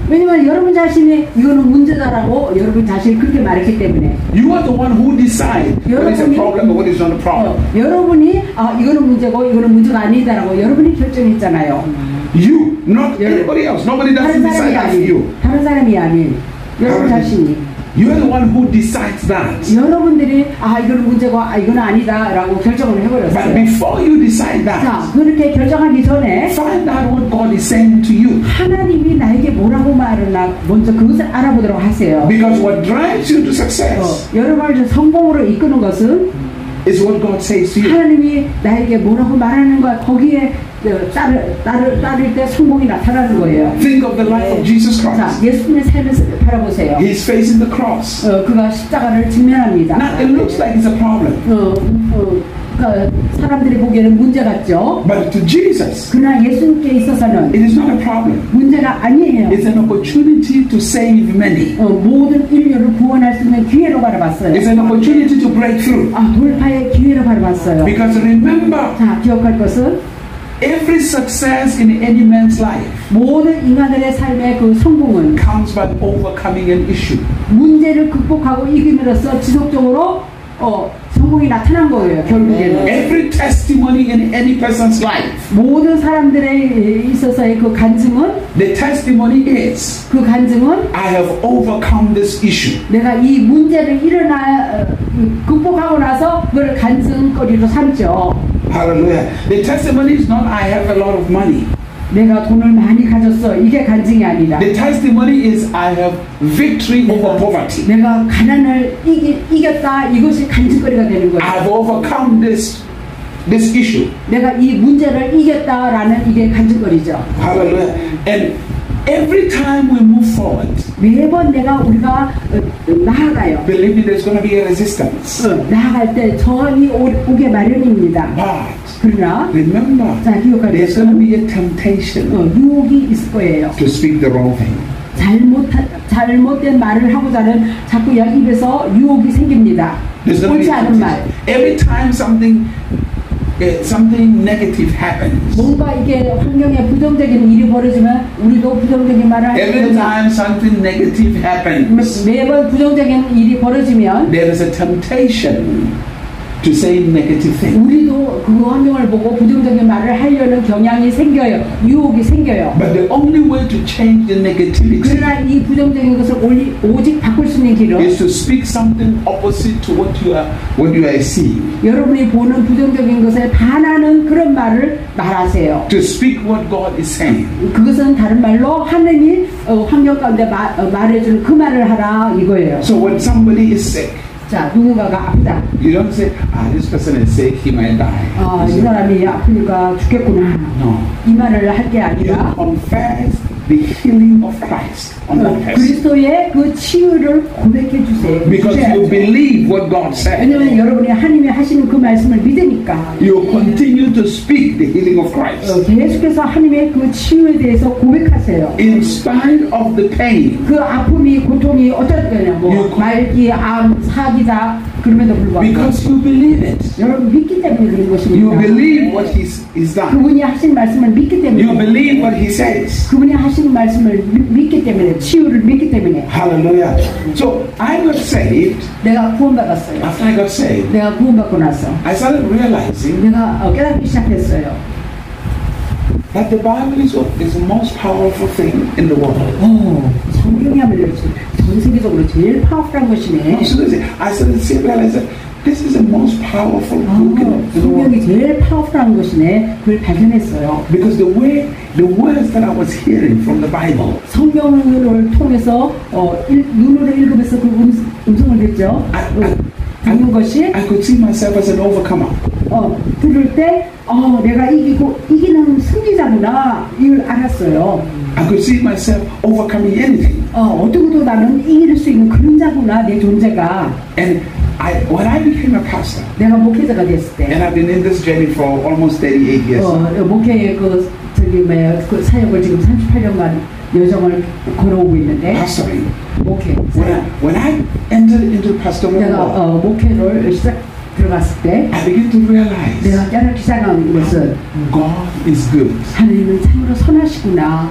왜냐면 여러분 자신이 이거는 문제다라고 여러분 자신이 그렇게 말했기 때문에 You are the one who decide what is a problem and what is not a problem. 여러분이 이거는 문제고 이거는 문제가 아니다라고 여러분이 결정했잖아요. You, not anybody else. Nobody doesn't 다른 사람이 decide after 아닌 you. 다른 사람이 아닌 여러분 자신이 You are the one who decides that. 여러분들이 이거는 문제고 이거는 아니다라고 결정을 But 해버렸어요. before you decide that, 자, 그렇게 결정하기 전에 find out what God is saying to you. 하나님이 나에게 뭐라고 말하나 먼저 그것을 알아보도록 하세요. Because what drives you to success 여러분을 성공으로 이끄는 것은 is what God says to you. 하나님이 나에게 뭐라고 말하는 거야. 거기에 따를 때 성공이 나타나는 거예요. Think of the life of Jesus 자, Christ. 예수님의 삶을 바라보세요. He's facing the cross. 그가 십자가를 직면합니다. Now it looks like it's a problem. 그러니까 사람들이 보기에는 문제 같죠. But to Jesus, 그러나 예수님께 있어서는 it is not a problem. 문제가 아니에요. It's an opportunity to save many. 모든 인류를 구원할 수 있는 기회로 바라봤어요. It's an opportunity to break through. 돌파의 기회로 바라봤어요. Because remember, 자, 기억할 것은 every success in any man's life 모든 인간들의 삶의 그 성공은 comes by overcoming an issue. 문제를 극복하고 이김으로써 지속적으로 성공이 나타난 거예요. 결국에는 Every testimony in any person's life, 모든 사람들에 있어서의 그 간증은 the testimony is, 그 간증은 I have overcome this issue. 내가 이 문제를 극복하고 나서 그걸 간증거리로 삼죠. Hallelujah. The testimony is not I have a lot of money. 내가 돈을 많이 가졌어. 이게 간증이 아니라 The testimony is I have victory over poverty. 내가 가난을 이겼다. 이것이 간증거리가 되는 거예요. I've overcome this issue. 내가 이 문제를 이겼다라는 이게 간증거리죠. Hallelujah. And every time we move forward, 매번 우리가 나아가요. believe me, there's going to be a resistance. 나아갈 때 저항이 오게 마련입니다. But 그러나 remember, 자, 기억할 there's 것은 going to be a temptation 유혹이 있을 거예요. to speak the wrong thing. 잘못된 말을 하고자 하는 자꾸 입에서 유혹이 생깁니다. There's going to be 옳지 a 않은 말. temptation. Every time something negative happens, 뭔가 이게 환경에 부정적인 일이 벌어지면 우리도 부정적인 말을 every time something negative happens, 매번 부정적인 일이 벌어지면 there is a temptation to say negative things. 우리도 그 환경을 보고 부정적인 말을 하려는 경향이 생겨요. 유혹이 생겨요. But the only way to change the negativity 그러나 이 부정적인 것을 오직 바꿀 수 있는 길은 is to speak something opposite to what you are seeing. 여러분이 보는 부정적인 것에 반하는 그런 말을 말하세요. To speak what God is saying. 그것은 다른 말로 하느님이 환경 가운데 말해주는 그 말을 하라 이거예요. So when somebody is sick, 자, 누군가가 아프다. you don't say, this person is sick, he might die. 이 사람이 아프니까 죽겠구나. No. 이 말을 할 게 You 아니라 confess the healing of Christ on that person. 그리스도의 그 치유를 고백해 주세요. Because you believe what God said. 왜냐하면 여러분이 하나님이 하시는 그 말씀을 믿으니까 You continue to speak the healing of Christ. 계속해서 하나님의 그 치유에 대해서 고백하세요. In spite of the pain, 그 아픔이 고통이 어떻거냐 말기, 암, 사기다 그럼에도 불구하고 because you believe it. 여러분 믿기 때문에 그런 You 것입니다. believe what He's done. 그분이 하신 말씀을 믿기 때문에 You believe what He says. 그분이 하신 말씀을 믿기 때문에 치유를 믿기 때문에 Hallelujah. So I got saved. 내가 구원받았어요. After I got saved, 내가 구원받고 나서 I started realizing 내가 깨닫기 시작했어요. that the Bible is the most powerful thing in the world. 성경이야말로 전 세계적으로 제일 파워풀한 것이네. So I started to realize that this is the most powerful book in the world. 성경이 제일 파워풀한 것이네. 그걸 발견했어요. Because the words that I was hearing from the Bible, 성경을 통해서 눈으로 읽으면서 그 음성을 듣죠. 듣는 것이 I could see myself as an overcomer. 들을 때 내가 이기는 승리자구나 이걸 알았어요. I could see myself overcoming anything. 어떻게도 나는 이길 수 있는 그런 자구나 내 존재가. And when I became a pastor, 내가 목회자가 됐을 때, and I've been in this journey for almost 38 years. 목회의 그 사역을 지금 38년간 여정을 걸어오고 있는데, Pastoring. 목회. When I entered into pastoral 내가 work, 목회를 들어갔을 때, I began to realize 내가 깨닫기 시작한 것은 God is good. 하나님은 참으로 선하시구나.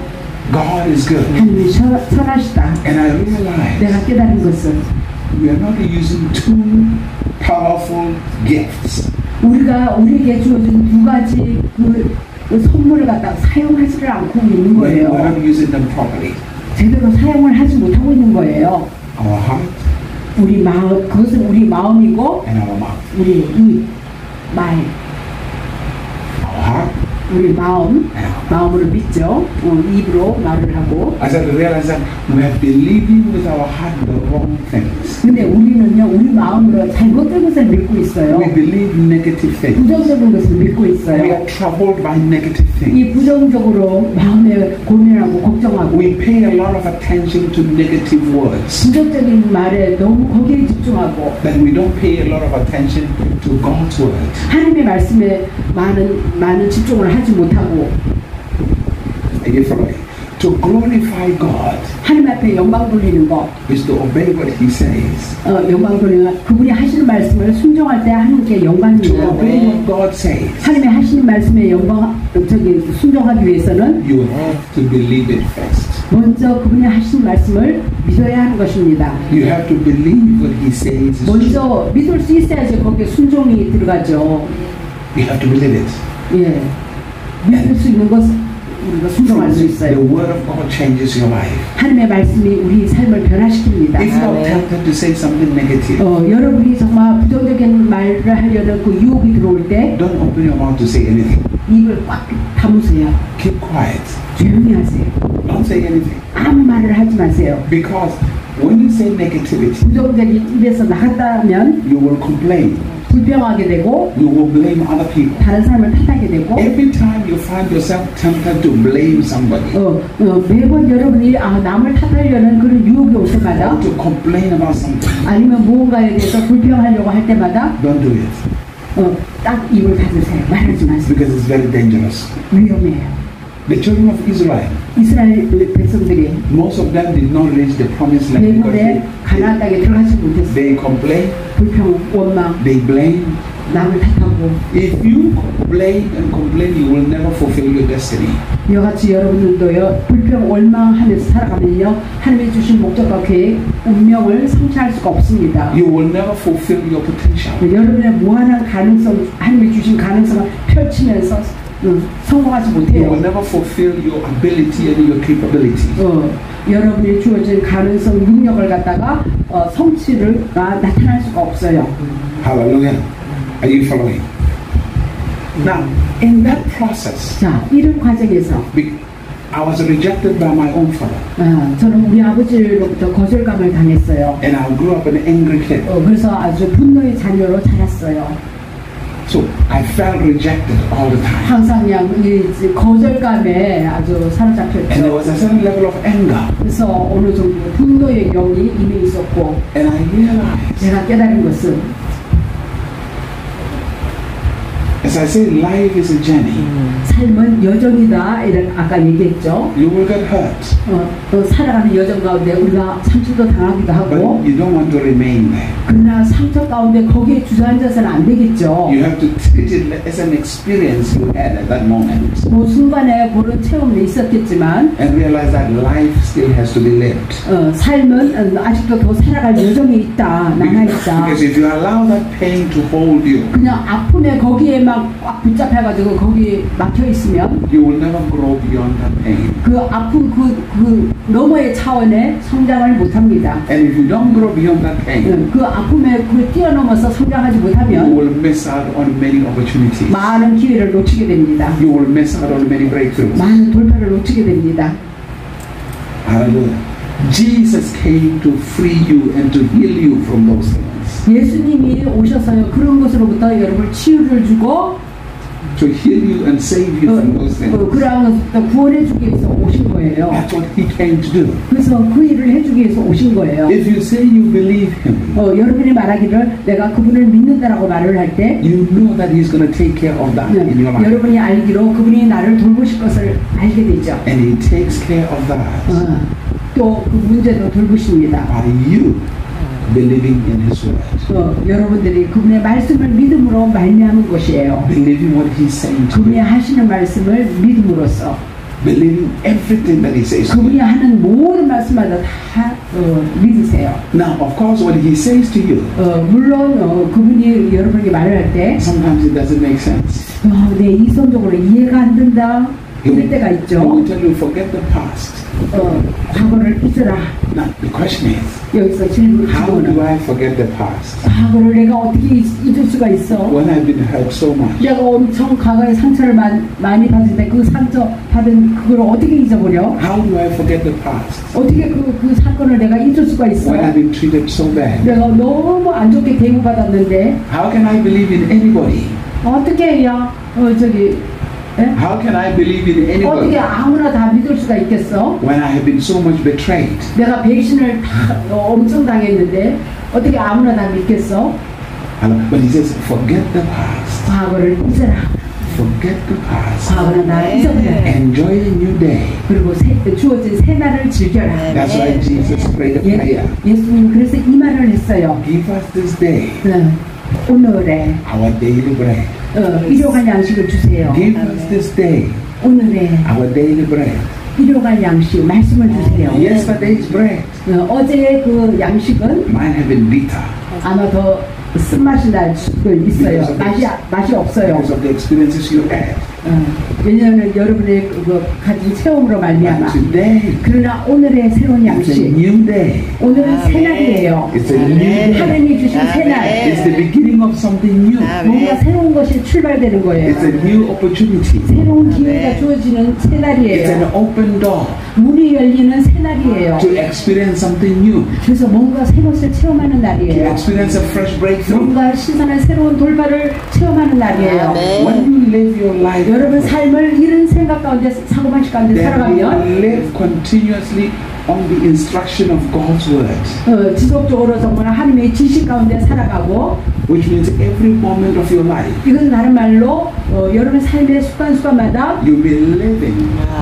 God is good. 하나님이 선하시다. And I realized 내가 깨달은 것은 we are not using two powerful gifts. 우리에게 주어진 두 가지 그 선물을 갖다가 사용하지를 않고 있는 We are 거예요. not using them properly. 제대로 사용을 하지 못하고 있는 거예요. Our heart 우리 마음, 그것은 우리 마음이고 and our mouth. 우리 이 말, Our heart 우리 마음, and our mouth. 마음으로 믿죠. 입으로 말을 하고. I started to realize that we are believing with our heart the wrong things. 근데 우리는요, 우리 마음으로 잘못된 것을 믿고 있어요. We believe negative things. 부정적인 것을 믿고 We 있어요. are troubled by negative things. 이 부정적으로 마음에 고민하고 걱정하고 We pay a lot of attention to negative words. 부정적인 말에 너무 거기에 집중하고 That we don't pay a lot of attention to God's word. 하나님의 말씀에 많은 집중을 하지 못하고 Are you following? To glorify God 하나님 앞에 영광 돌리는 것, is to obey what He says. 영광 돌리는 것, 그분이 하시는 말씀을 순종할 때 하나님께 To 영광입니다. obey what God says, 하나님의 하시는 말씀에 순종하기 위해서는 you have to believe it first. 먼저 그분이 하시는 말씀을 믿어야 하는 것입니다. You have to believe what He says is true. 먼저 믿을 수 있어야지 거기에 순종이 들어가죠. You have to believe it. 예, 믿을 수 있는 것 우리가 순종할 수 The 있어요. word of God changes your life. 하나님의 말씀이 우리 삶을 변화시킵니다. If you are tempted to say something negative, 여러분이 정말 부정적인 말을 하려는 그 유혹이 들어올 때 don't open your mouth to say anything. 입을 꽉 다무세요. Keep quiet. 조용히 하세요. Don't say anything. 아무 말을 하지 마세요. Because when you say negativity, 부정적인 입에서 나갔다면 you will complain. 불평하게 되고 You will blame other people. 다른 사람을 탓하게 되고 Every time you find yourself tempted to blame somebody, 매번 여러분이 남을 탓하려는 그런 유혹이 올 때마다 or to complain about something, 아니면 무언가에 대해서 불평하려고 할 때마다 don't do it. 딱 입을 닫으세요. 말하지 마세요. Because it's very dangerous. 위험해요. The children of Israel, 이스라엘 백성들이 most of them did not reach the promised land because 대부분의 가나안 땅에 들어가지 못했어요. they complain, 불평, 원망, they blame. 남을 탓하고. If you blame and complain, you will never fulfill your destiny. 이와 같이 여러분들도요, 불평, 원망하면서 살아가면요, 하나님이 주신 목적과 계획, 운명을 성취할 수가 없습니다. You will never fulfill your potential. 여러분의 무한한 가능성, 하나님이 주신 가능성을 펼치면서 성공하지 You will 못해요. never fulfill your ability and your capability. 여러분이 주어진 가능성, 능력을 갖다가 성취가 나타날 수가 없어요. Hallelujah. Are you following? Now, in that process, 자, 이런 과정에서 I was rejected by my own father. 저는 우리 아버지로부터 거절감을 당했어요. And I grew up an angry kid. 그래서 아주 분노의 자녀로 자랐어요. So I felt rejected all the time. 항상 그냥 이 거절감에 아주 And there 사로잡혔죠. was a certain level of anger. 그래서 어느 정도 분노의 영이 이미 있었고, And I realized, 제가 깨달은 것은 as I said, life is a journey. 삶은 여정이다. 이런 아까 얘기했죠. You will get hurt. 살아가는 여정 가운데 우리가 상처도 당하기도 But 하고, you don't want to remain there. 그러나 상처 컴퓨터 가운데 거기에 주저앉아서는 안 되겠죠. You have to treat it as an experience you had at that moment. 뭐 순간에 그런 체험이 있었겠지만 And realize that life still has to be lived. 삶은 아직도 더 살아갈 여정이 있다, 남아있다. Because if you allow that pain to hold you, 그냥 아픔에 거기에 막 꽉 붙잡혀가지고 거기에 막혀있으면 you will never grow beyond that pain. 그 아픔 그 너머의 차원에 성장을 못합니다. And if you don't grow beyond that pain, 그 아픔에 그 뛰어넘어서 성장하지 you 못하면 will miss out on many opportunities. 많은 기회를 놓치게 됩니다. You will miss out on many breakthroughs. 많은 돌파를 놓치게 됩니다. Hallelujah. Jesus came to free you and to heal you from those things. 예수님이 오셔서요 그런 것으로부터 여러분 치유를 주고 To heal you and save you from those things. 그러한 것부터 구원해주기 위해서 오신 거예요. That's what he came to do. 그래서 그 일을 해주기 위해서 오신 거예요. If you say you believe him, 여러분이 말하기를 내가 그분을 믿는다라고 말을 할 때 you know that he's going to take care of that in your life. 여러분이 알기로 그분이 나를 돌보실 것을 알게 되죠. And he takes care of that 또 그 문제도 돌보십니다. by you believing in his word. 여러분들이 그분의 말씀을 믿음으로 말미암은 것이에요. Believing what he's saying to 그분이 you. 하시는 말씀을 믿음으로써 Believing everything that he says to 그분이 you. 하는 모든 말씀마다 다 믿으세요. Now, of course, what he says to you, 물론 그분이 여러분에게 말을 할 때 sometimes it doesn't make sense. 내 이성적으로 이해가 안 된다 이럴 때가 He 있죠. will tell you, forget the past. 과거를 잊으라. Now, the question is, 여기서 how do 질문은 I forget the past 과거를 내가 어떻게 잊을 수가 있어? when I've been hurt so much? 내가 엄청 과거에 상처를 많이 받은데 그 상처 받은 그걸 어떻게 잊어버려? How do I forget the past 어떻게 그 사건을 내가 잊을 수가 있어? when I've been treated so bad? 내가 너무 안 좋게 대우받았는데 How can I believe in anybody? 어떻게 해야 How can I believe in 어떻게 anybody 아무나 다 믿을 수가 있겠어? when I have been so much betrayed? 내가 배신을 다 엄청 당했는데 어떻게 아무나 다 믿겠어? But he says, forget the past. 과거를 잊어라. Forget the past. 과거는 다 잊어버려. Enjoy a new day. 그리고 주어진 새 날을 즐겨라. That's why Jesus prayed a prayer. 예수님 그래서 이 말을 했어요. Give us this day 오늘에 our daily bread. 일용할 양식을 주세요. Give us this day 오늘에 our daily bread. 일용할 양식 말씀을 주세요. Yesterday's bread 어제의 그 양식은 might have been bitter 아마 더 쓴맛이 날 수도 있어요. 맛이 없어요. because of the experiences you had. 왜냐하면 여러분의 그 가진 체험으로 말미암아. But today, 그러나 오늘의 새로운 it's a 양식. new day. 오늘은 새 날이에요. It's a new day. 하나님이 주신 새 날. It's the beginning of something new. 뭔가 새로운 것이 출발되는 거예요. It's a new opportunity. 새로운 기회가 주어지는 새 It's an 날이에요. open door 문이 열리는 새 날이에요. to experience something new, 그래서 뭔가 새 것을 체험하는 to 날이에요. experience a fresh breakthrough. 뭔가 신선한 새로운 돌파를 체험하는 날이에요. When you live your life, 여러분 삶을 이런 생각 가운데 사고방식 가운데 then you 살아가면 live continuously on the instruction of God's word, 지속적으로 정말 하나님의 지식 가운데 살아가고 which means every moment of your life 이것은 다른 말로 여러분 삶의 순간마다 you'll be living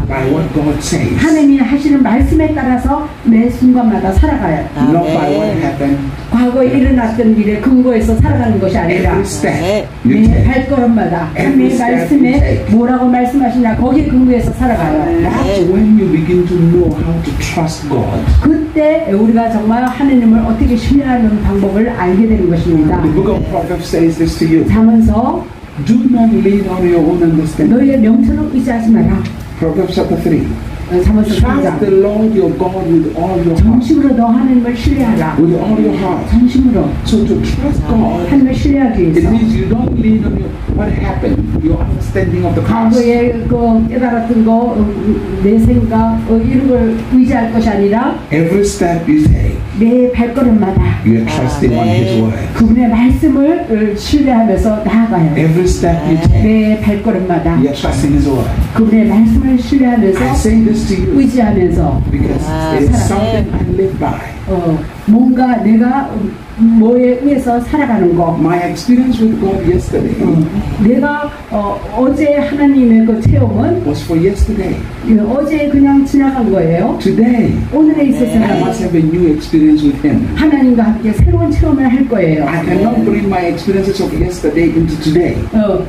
by what God says, 하나님이 하시는 말씀에 따라서 매 순간마다 살아가요. not by what happened. 과거에 일어났던 일에 근거해서 살아가는 것이 아니라 Every step you 매 take. 발걸음마다 Every 하나님의 step you 말씀에 take. 뭐라고 말씀하시냐 거기에 근거해서 살아가요. That's when you begin to know how to trust God. 그때 우리가 정말 하나님을 어떻게 신뢰하는 방법을 알게 되는 것입니다. The book of Proverbs says this to you. 잠언서 Do not lean on your own understanding. 너의 명철을 의지하지 마라. Proverbs chapter 3. 잠언서 Trust the 3장 Lord your God with all your heart. 정심으로 너 하나님을 신뢰하라. With all your heart. 정심으로 So to trust God, 하나님을 신뢰하기 it 위해서 means you don't lean on what happened, your understanding of the past. 과거에 그 깨달았던 거, 내 생각 이런 걸 의지할 것이 아니라 Every step you take, 내 발걸음마다 you're trusting on His word. 그분의 말씀을 신뢰하면서 나아가요. Every step you take, 내 발걸음마다 you're trusting His word. 그분의 말씀을 I 신뢰하면서 say this to you 의지하면서 because it's something I live by. 뭔가 내가 뭐에 의해서 살아가는 거. My experience with God yesterday 내가 어제 하나님의 그 체험은 was for yesterday. 어제 그냥 지나간 거예요. Today, 오늘에 I 있어서는 must have a new experience with Him. 하나님과 함께 새로운 체험을 할 거예요. I cannot bring my experiences of yesterday into today.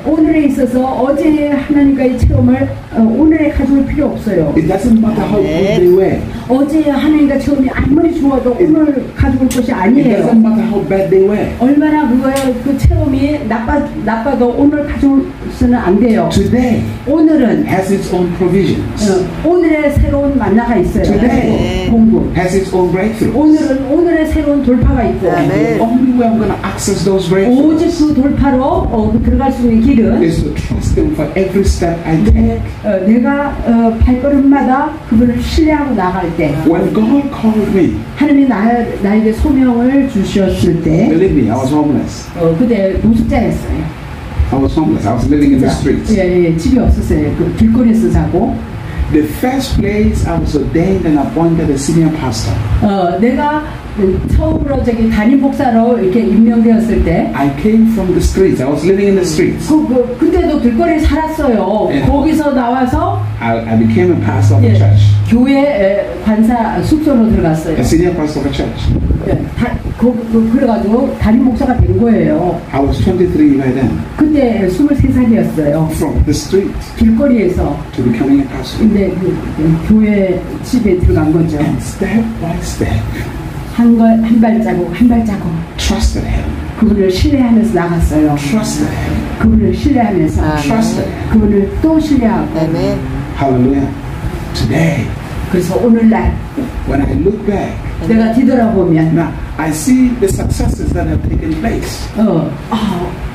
오늘에 있어서 어제 하나님과의 체험을 오늘에 가져올 필요 없어요. It doesn't matter how good they were. 어제 하나님과 체험이 아무리 좋아도 오늘 가져올 것이 It 아니에요. doesn't matter how bad they were. 얼마나 그 체험이 나빠도 오늘 가져올 수는 안 돼요. Today 오늘은 has its own provisions. 오늘의 새로운 만나가 있어요. Today 공부. has its own breakthroughs. 오늘은 오늘의 새로운 돌파가 있고 And the only way I'm going to access those breakthroughs 오직 그 돌파로 들어갈 수 있는 길은 is to trust Him for every step I take. 내가 발걸음마다 그분을 신뢰하고 나갈 때 When God called me, 하나님이 나에게 소명을 주셨을 때 believe me, I was homeless. 그때 노숙자였어요. I was homeless. I was living in the streets. 예, 집이 없었어요. 그 길거리에서 자고. The first place I was ordained and appointed a senior pastor. 내가 처음으로 저기 담임 목사로 이렇게 임명되었을 때 I came from the streets. I was living in the streets. 그때도 길거리에 살았어요. 예. 거기서 나와서 I became a pastor of a 예, church, 교회 관사 숙소로 들어갔어요. a senior pastor of a church. 예, 그래가지고 담임 목사가 된 거예요. I was 23 by then. 그때 23살이었어요. From the street 길거리에서 to becoming a pastor. 근데 교회 집에 들어간 거죠. And step by step, 한 발자국 한 발자국 trusted Him. 그분을 신뢰하면서 나갔어요. Trusted Him. 그분을 신뢰하면서 Trusted Him. 그분을 또 신뢰하고 아멘. Hallelujah. Today, 그래서 오늘날 when I look back, 내가 뒤돌아보면 now I see the successes that have taken place.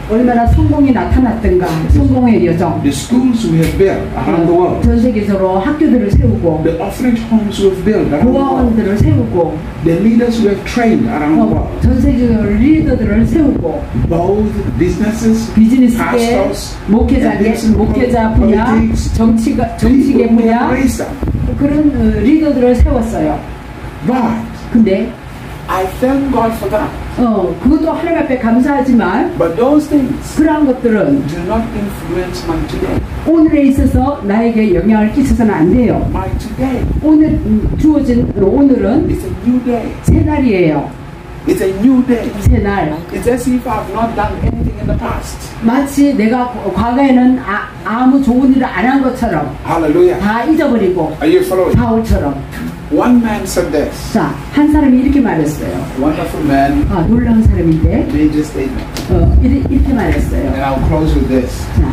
얼마나 성공이 나타났던가. 성공의 여정. The schools we have built around the world. 전 세계적으로 학교들을 세우고 The orphanage homes we have built around the world. 고아원들을 세우고 The leaders we have trained around the world. 전 세계적으로 리더들을 세우고 Both businesses, 비즈니스계, pastors, 목회자 분야, politics, 정치계 people we 분야 have raised up. 그런 리더들을 세웠어요. But 근데 I thank God for that. 그것도 하나님 앞에 감사하지만 But those things 그러한 것들은 do not influence my today. 오늘에 있어서 나에게 영향을 끼쳐서는 안 돼요. My today 오늘 주어진 오늘은 is a new day. 새 날이에요. It's a new day. 새 날. It's as if I've not done anything in the past. 마치 내가 과거에는 아무 좋은 일을 안 한 것처럼 Hallelujah. 다 잊어버리고 Are you following? 바울처럼. One man said this. 자, 한 사람이 이렇게 말했어요. Wonderful man. 놀라운 사람인데 Major statement. 이렇게 말했어요. And I'll close with this. 자,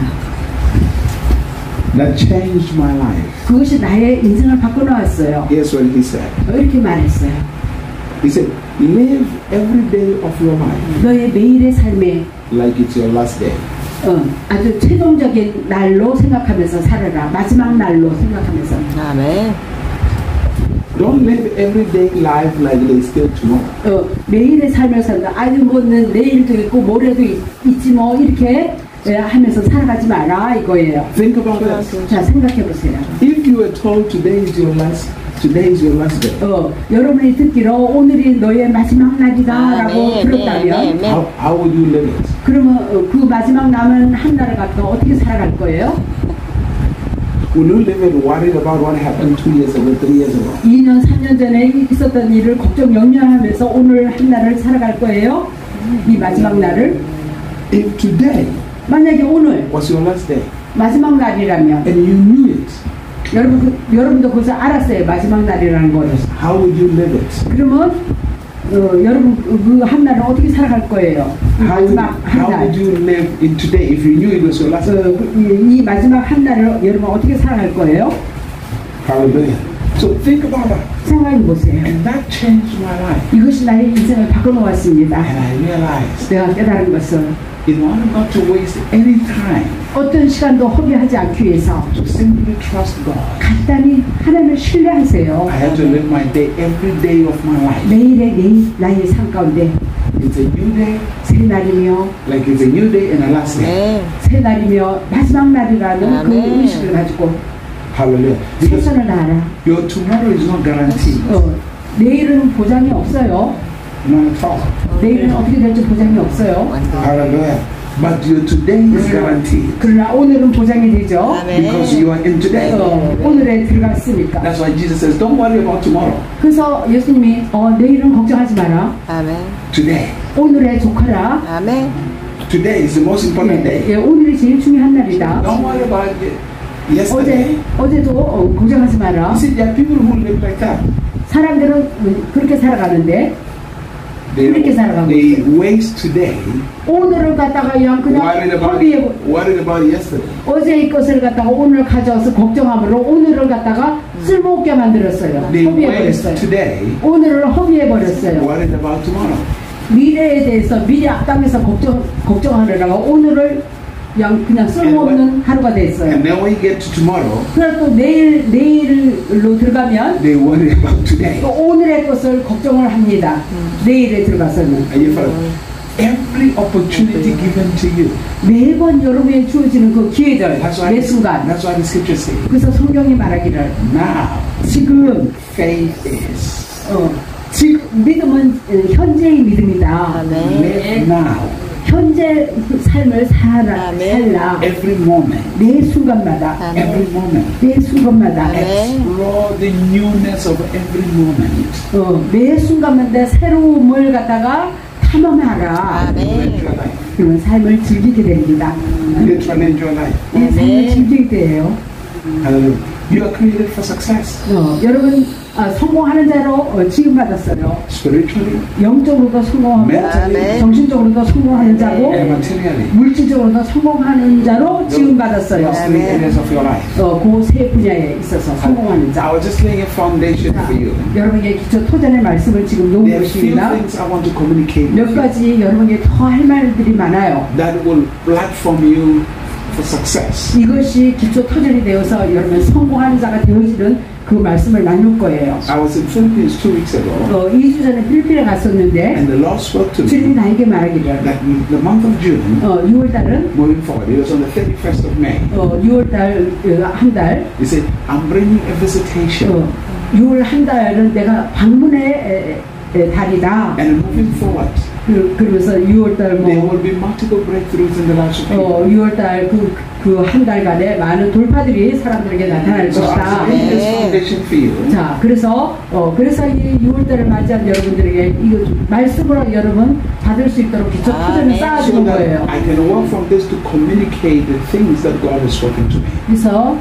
That changed my life. 그것이 나의 인생을 바꿔놓았어요. Here's what he said. 이렇게 말했어요. He said, live every day of your life 너의 매일의 삶에 like it's your last day. 아주 최종적인 날로 생각하면서 살아라. 마지막 날로 생각하면서. 아멘. Don't live everyday life like there's still tomorrow. 매일의 삶을 산다. 아주 뭐는 내일도 있고 모레도 있지 뭐 이렇게 하면서 살아가지 마라 이거예요. Think about this. 자, 생각해 보세요. If you were told today is your last day, 여러분이 듣기로 오늘이 너의 마지막 날이다라고 들었다면 how would you live it? 그러면 그 마지막 남은 한 날을 갖고 어떻게 살아갈 거예요? Will you live it worried about what happened 2 years ago, 3 years ago? 2년, 3년 전에 있었던 일을 걱정, 염려하면서 오늘 한 날을 살아갈 거예요? 이 마지막 날을? If today 만약에 오늘 was your last day 마지막 날이라면 and you knew it, 여러분도 그것을 알았어요. 마지막 날이라는 거를. how would you live it? 그러면 여러분 그 한 날은 어떻게 살아갈 거예요? 마지막 한 How 날. would you live in today if you knew it was your last day? 이 마지막 한 날을 여러분 어떻게 살아갈 거예요? Hallelujah. So think about that. 생각해 보세요. And that changed my life. 이것이 나의 인생을 바꿔놓았습니다. And I realized 내가 깨달은 것은 in order not to waste any time, 어떤 시간도 허비하지 않기 위해서 to simply trust God, 간단히 하나님을 신뢰하세요. I had to live my day every day of my life. 매일의 나의 삶 가운데 It's a new day, 새 날이며 like it's a new day and a last day. 아멘. 새 날이며 마지막 날이라는 그 아멘. 의식을 가지고 Hallelujah. Because 최선을 다하라. your tomorrow is not guaranteed. 내일은 보장이 없어요. None at all. 내일은 어떻게 될지 보장이 없어요. Hallelujah. But your today is guaranteed 그러나 오늘은 보장이 되죠. because you are in today. 오늘에 들어갔으니까. That's why Jesus says, don't worry about tomorrow. 그래서 예수님이 내일은 걱정하지 마라. 아멘. Today. 오늘에 족하라. 아멘. Today is the most important day. 예, 오늘이 제일 중요한 날이다. Don't worry about yesterday. 어제도 걱정하지 마라. You see, there are people who live like that. 사람들은 그렇게 살아가는데 They 그렇게 살아가고 waste today 오늘을 갖다가 그냥 worried about yesterday. 어제의 것을 갖다가 오늘 가져와서 걱정함으로 오늘을 갖다가 쓸모없게 만들었어요. They 허비해버렸어요. waste today 오늘을 허비해버렸어요. worried about tomorrow. 미래에 대해서 미래 앞당에서 걱정하려다가 오늘을 그냥 쓸모없는 하루가 됐어요. And then when you get to tomorrow, 그래서 또 내일로 들어가면 they worry about today. 또 오늘의 것을 걱정을 합니다. 내일에 들어가서는. And you find every opportunity given to you. 매번 여러분에 주어지는 그 기회들, That's 매 순간. why the scripture says, 그래서 성경이 말하기를 now 지금 faith is. 지금 믿음은 현재의 믿음이다. Live now. 현재 삶을 살라. Every moment. 매 순간마다. Every moment. 매 순간마다. Explore the newness of every moment. 매 순간마다 새로움을 갖다가 탐험하라. 그러면 삶을 즐기게 됩니다. Literally enjoy life. 삶을 즐기게 돼요. Hallelujah. You are created for success. 여러분 성공하는 자로 지음받았어요. Spiritually, 영적으로도 성공하고 정신적으로도 성공하는 자고 and materially. 물질적으로도 성공하는 자로 지음받았어요. Those three areas of your life. 그 세 분야에 있어서 성공하는 I 자. was just laying a foundation for you. 여러분에게 기초 토전의 말씀을 지금 놓은 There are few 것입니다. things I want to communicate 몇 with you 가지 여러분에게 더 할 말들이 많아요. that will platform you for success. 이것이 기초 토전이 되어서 여러분 성공하는 자가 되어지는 그 말씀을 나눌 거예요. I was in Philippines 2 weeks ago, 2주 전에 필리핀에 갔었는데 and the Lord spoke to 주님이 me 나에게 말하기를 that the month of June, 6월달은 moving forward, it was on the 31st of May. 6월달 한 달, He said, I'm bringing a visitation. 6월 한 달은 내가 방문의 달이다. And moving forward, 그러면서 6월달 there will be multiple breakthroughs in the lives of people. 6월달 그 한 달간에 많은 돌파들이 사람들에게 나타날 So 것이다. I'm laying this foundation for you. 자, 그래서 이 6월달을 맞이한 여러분들에게 이거 말씀으로 여러분 받을 수 있도록 기초 토전을 So 쌓아주는 that 거예요. I can work from this to communicate the things that God has spoken to me. 그래서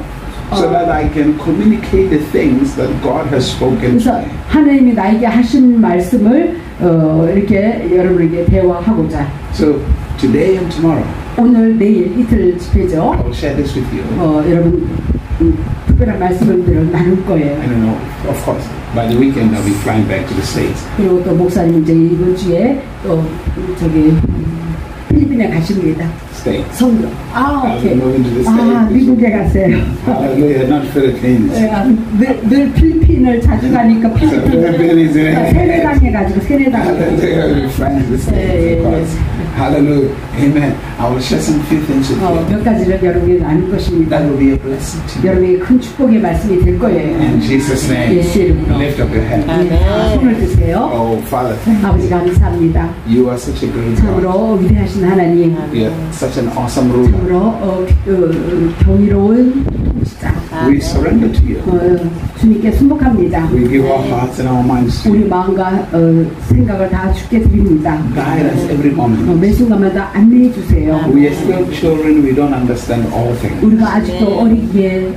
So that I can communicate the things that God has spoken to 그래서 me. 하나님이 나에게 하신 말씀을 이렇게 여러분에게 대화하고자. So today and tomorrow, 오늘 내일 이틀 집회죠. I will share this with you. 여러분 특별한 말씀들을 나눌 거예요. I don't know, of course, by the weekend I'll be flying back to the States. 그리고 또 목사님 이제 이번 주에 또 저기 필리핀에 가십니다. States. 성도. I'll be 오케이. moving to the States. 미국에 가세요. Hallelujah, not Philippines. 늘 필리핀을 자주 가니까 Philippines, 세네당에 가지고 세네당. Hallelujah, I'll be flying to the States, of course. Hallelujah. Amen. I will share some few things with you. 몇 가지를 여러분에게 나눌 것입니다. That will be a blessing to you. 여러분에게 큰 축복의 말씀이 될 거예요. In Jesus' name, 예수 이름으로. lift up your hand. 손을 드세요. Oh, Father, thank you. 아버지 감사합니다. You are such a great God. 참으로 위대하신 하나님, You are such an awesome ruler. 참으로 경이로운 통치자. We surrender to you. 주님께 순복합니다. We give our hearts and our minds to 우리 you. 마음과 생각을 다 주께 드립니다. Guide us every moment. 매 순간마다 안내해 주세요. We are still children. We don't understand all things. 우리가 아직도 어리기에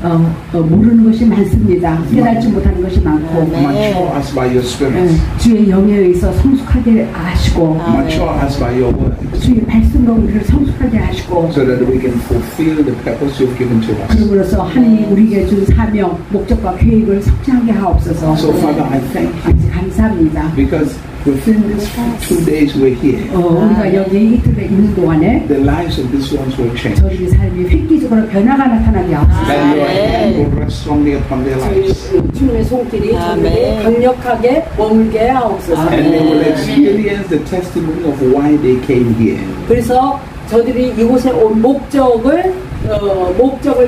모르는 것이 많습니다. 깨닫지 못하는 것이 많고 Mature us by your Spirit. 주의 영에 의해서 성숙하게 하시고 Mature us by your word. 주의 말씀으로 우리를 성숙하게 하시고 So that we can fulfill the purpose you've given to us. 그러므로서 하나님 우리에게 준 사명, 목적과 계획을 성취하게 하옵소서. So Father, I thank you. 아버지 감사합니다. Because within these 2 days we're here, 우리가 여기 이틀에 있는 동안에 the lives of these ones will change. 저희의 삶이 획기적으로 변화가 나타나게 하옵소서. That your hand will rest strongly upon their lives. 주님의 손길이 저희에게 강력하게 머물게 하옵소서. And they will experience the testimony of why they came here. 그래서 저들이 이곳에 온 목적을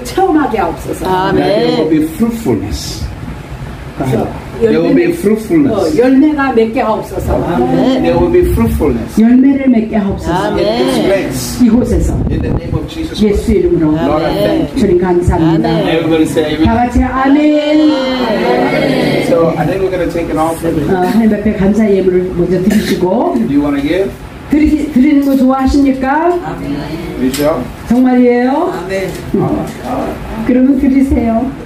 체험하게 하옵소서. That there will be fruitfulness. 그래서 There will be fruitfulness. 열매가 맺게 하옵소서. There will be fruitfulness 열매를 맺게 하옵소서. in this place. 이곳에서 In the name of Jesus Christ. 예수 이름으로 Lord, I thank you. 주님 감사합니다. Everybody say 다 amen. 같이 아멘. So I think we're going to take an offering. 하나님 앞에 감사 예물을 먼저 드리시고 Do you want to give? 드리는 거 좋아하십니까? Bishop? 정말이에요? 아멘. 그러면 드리세요.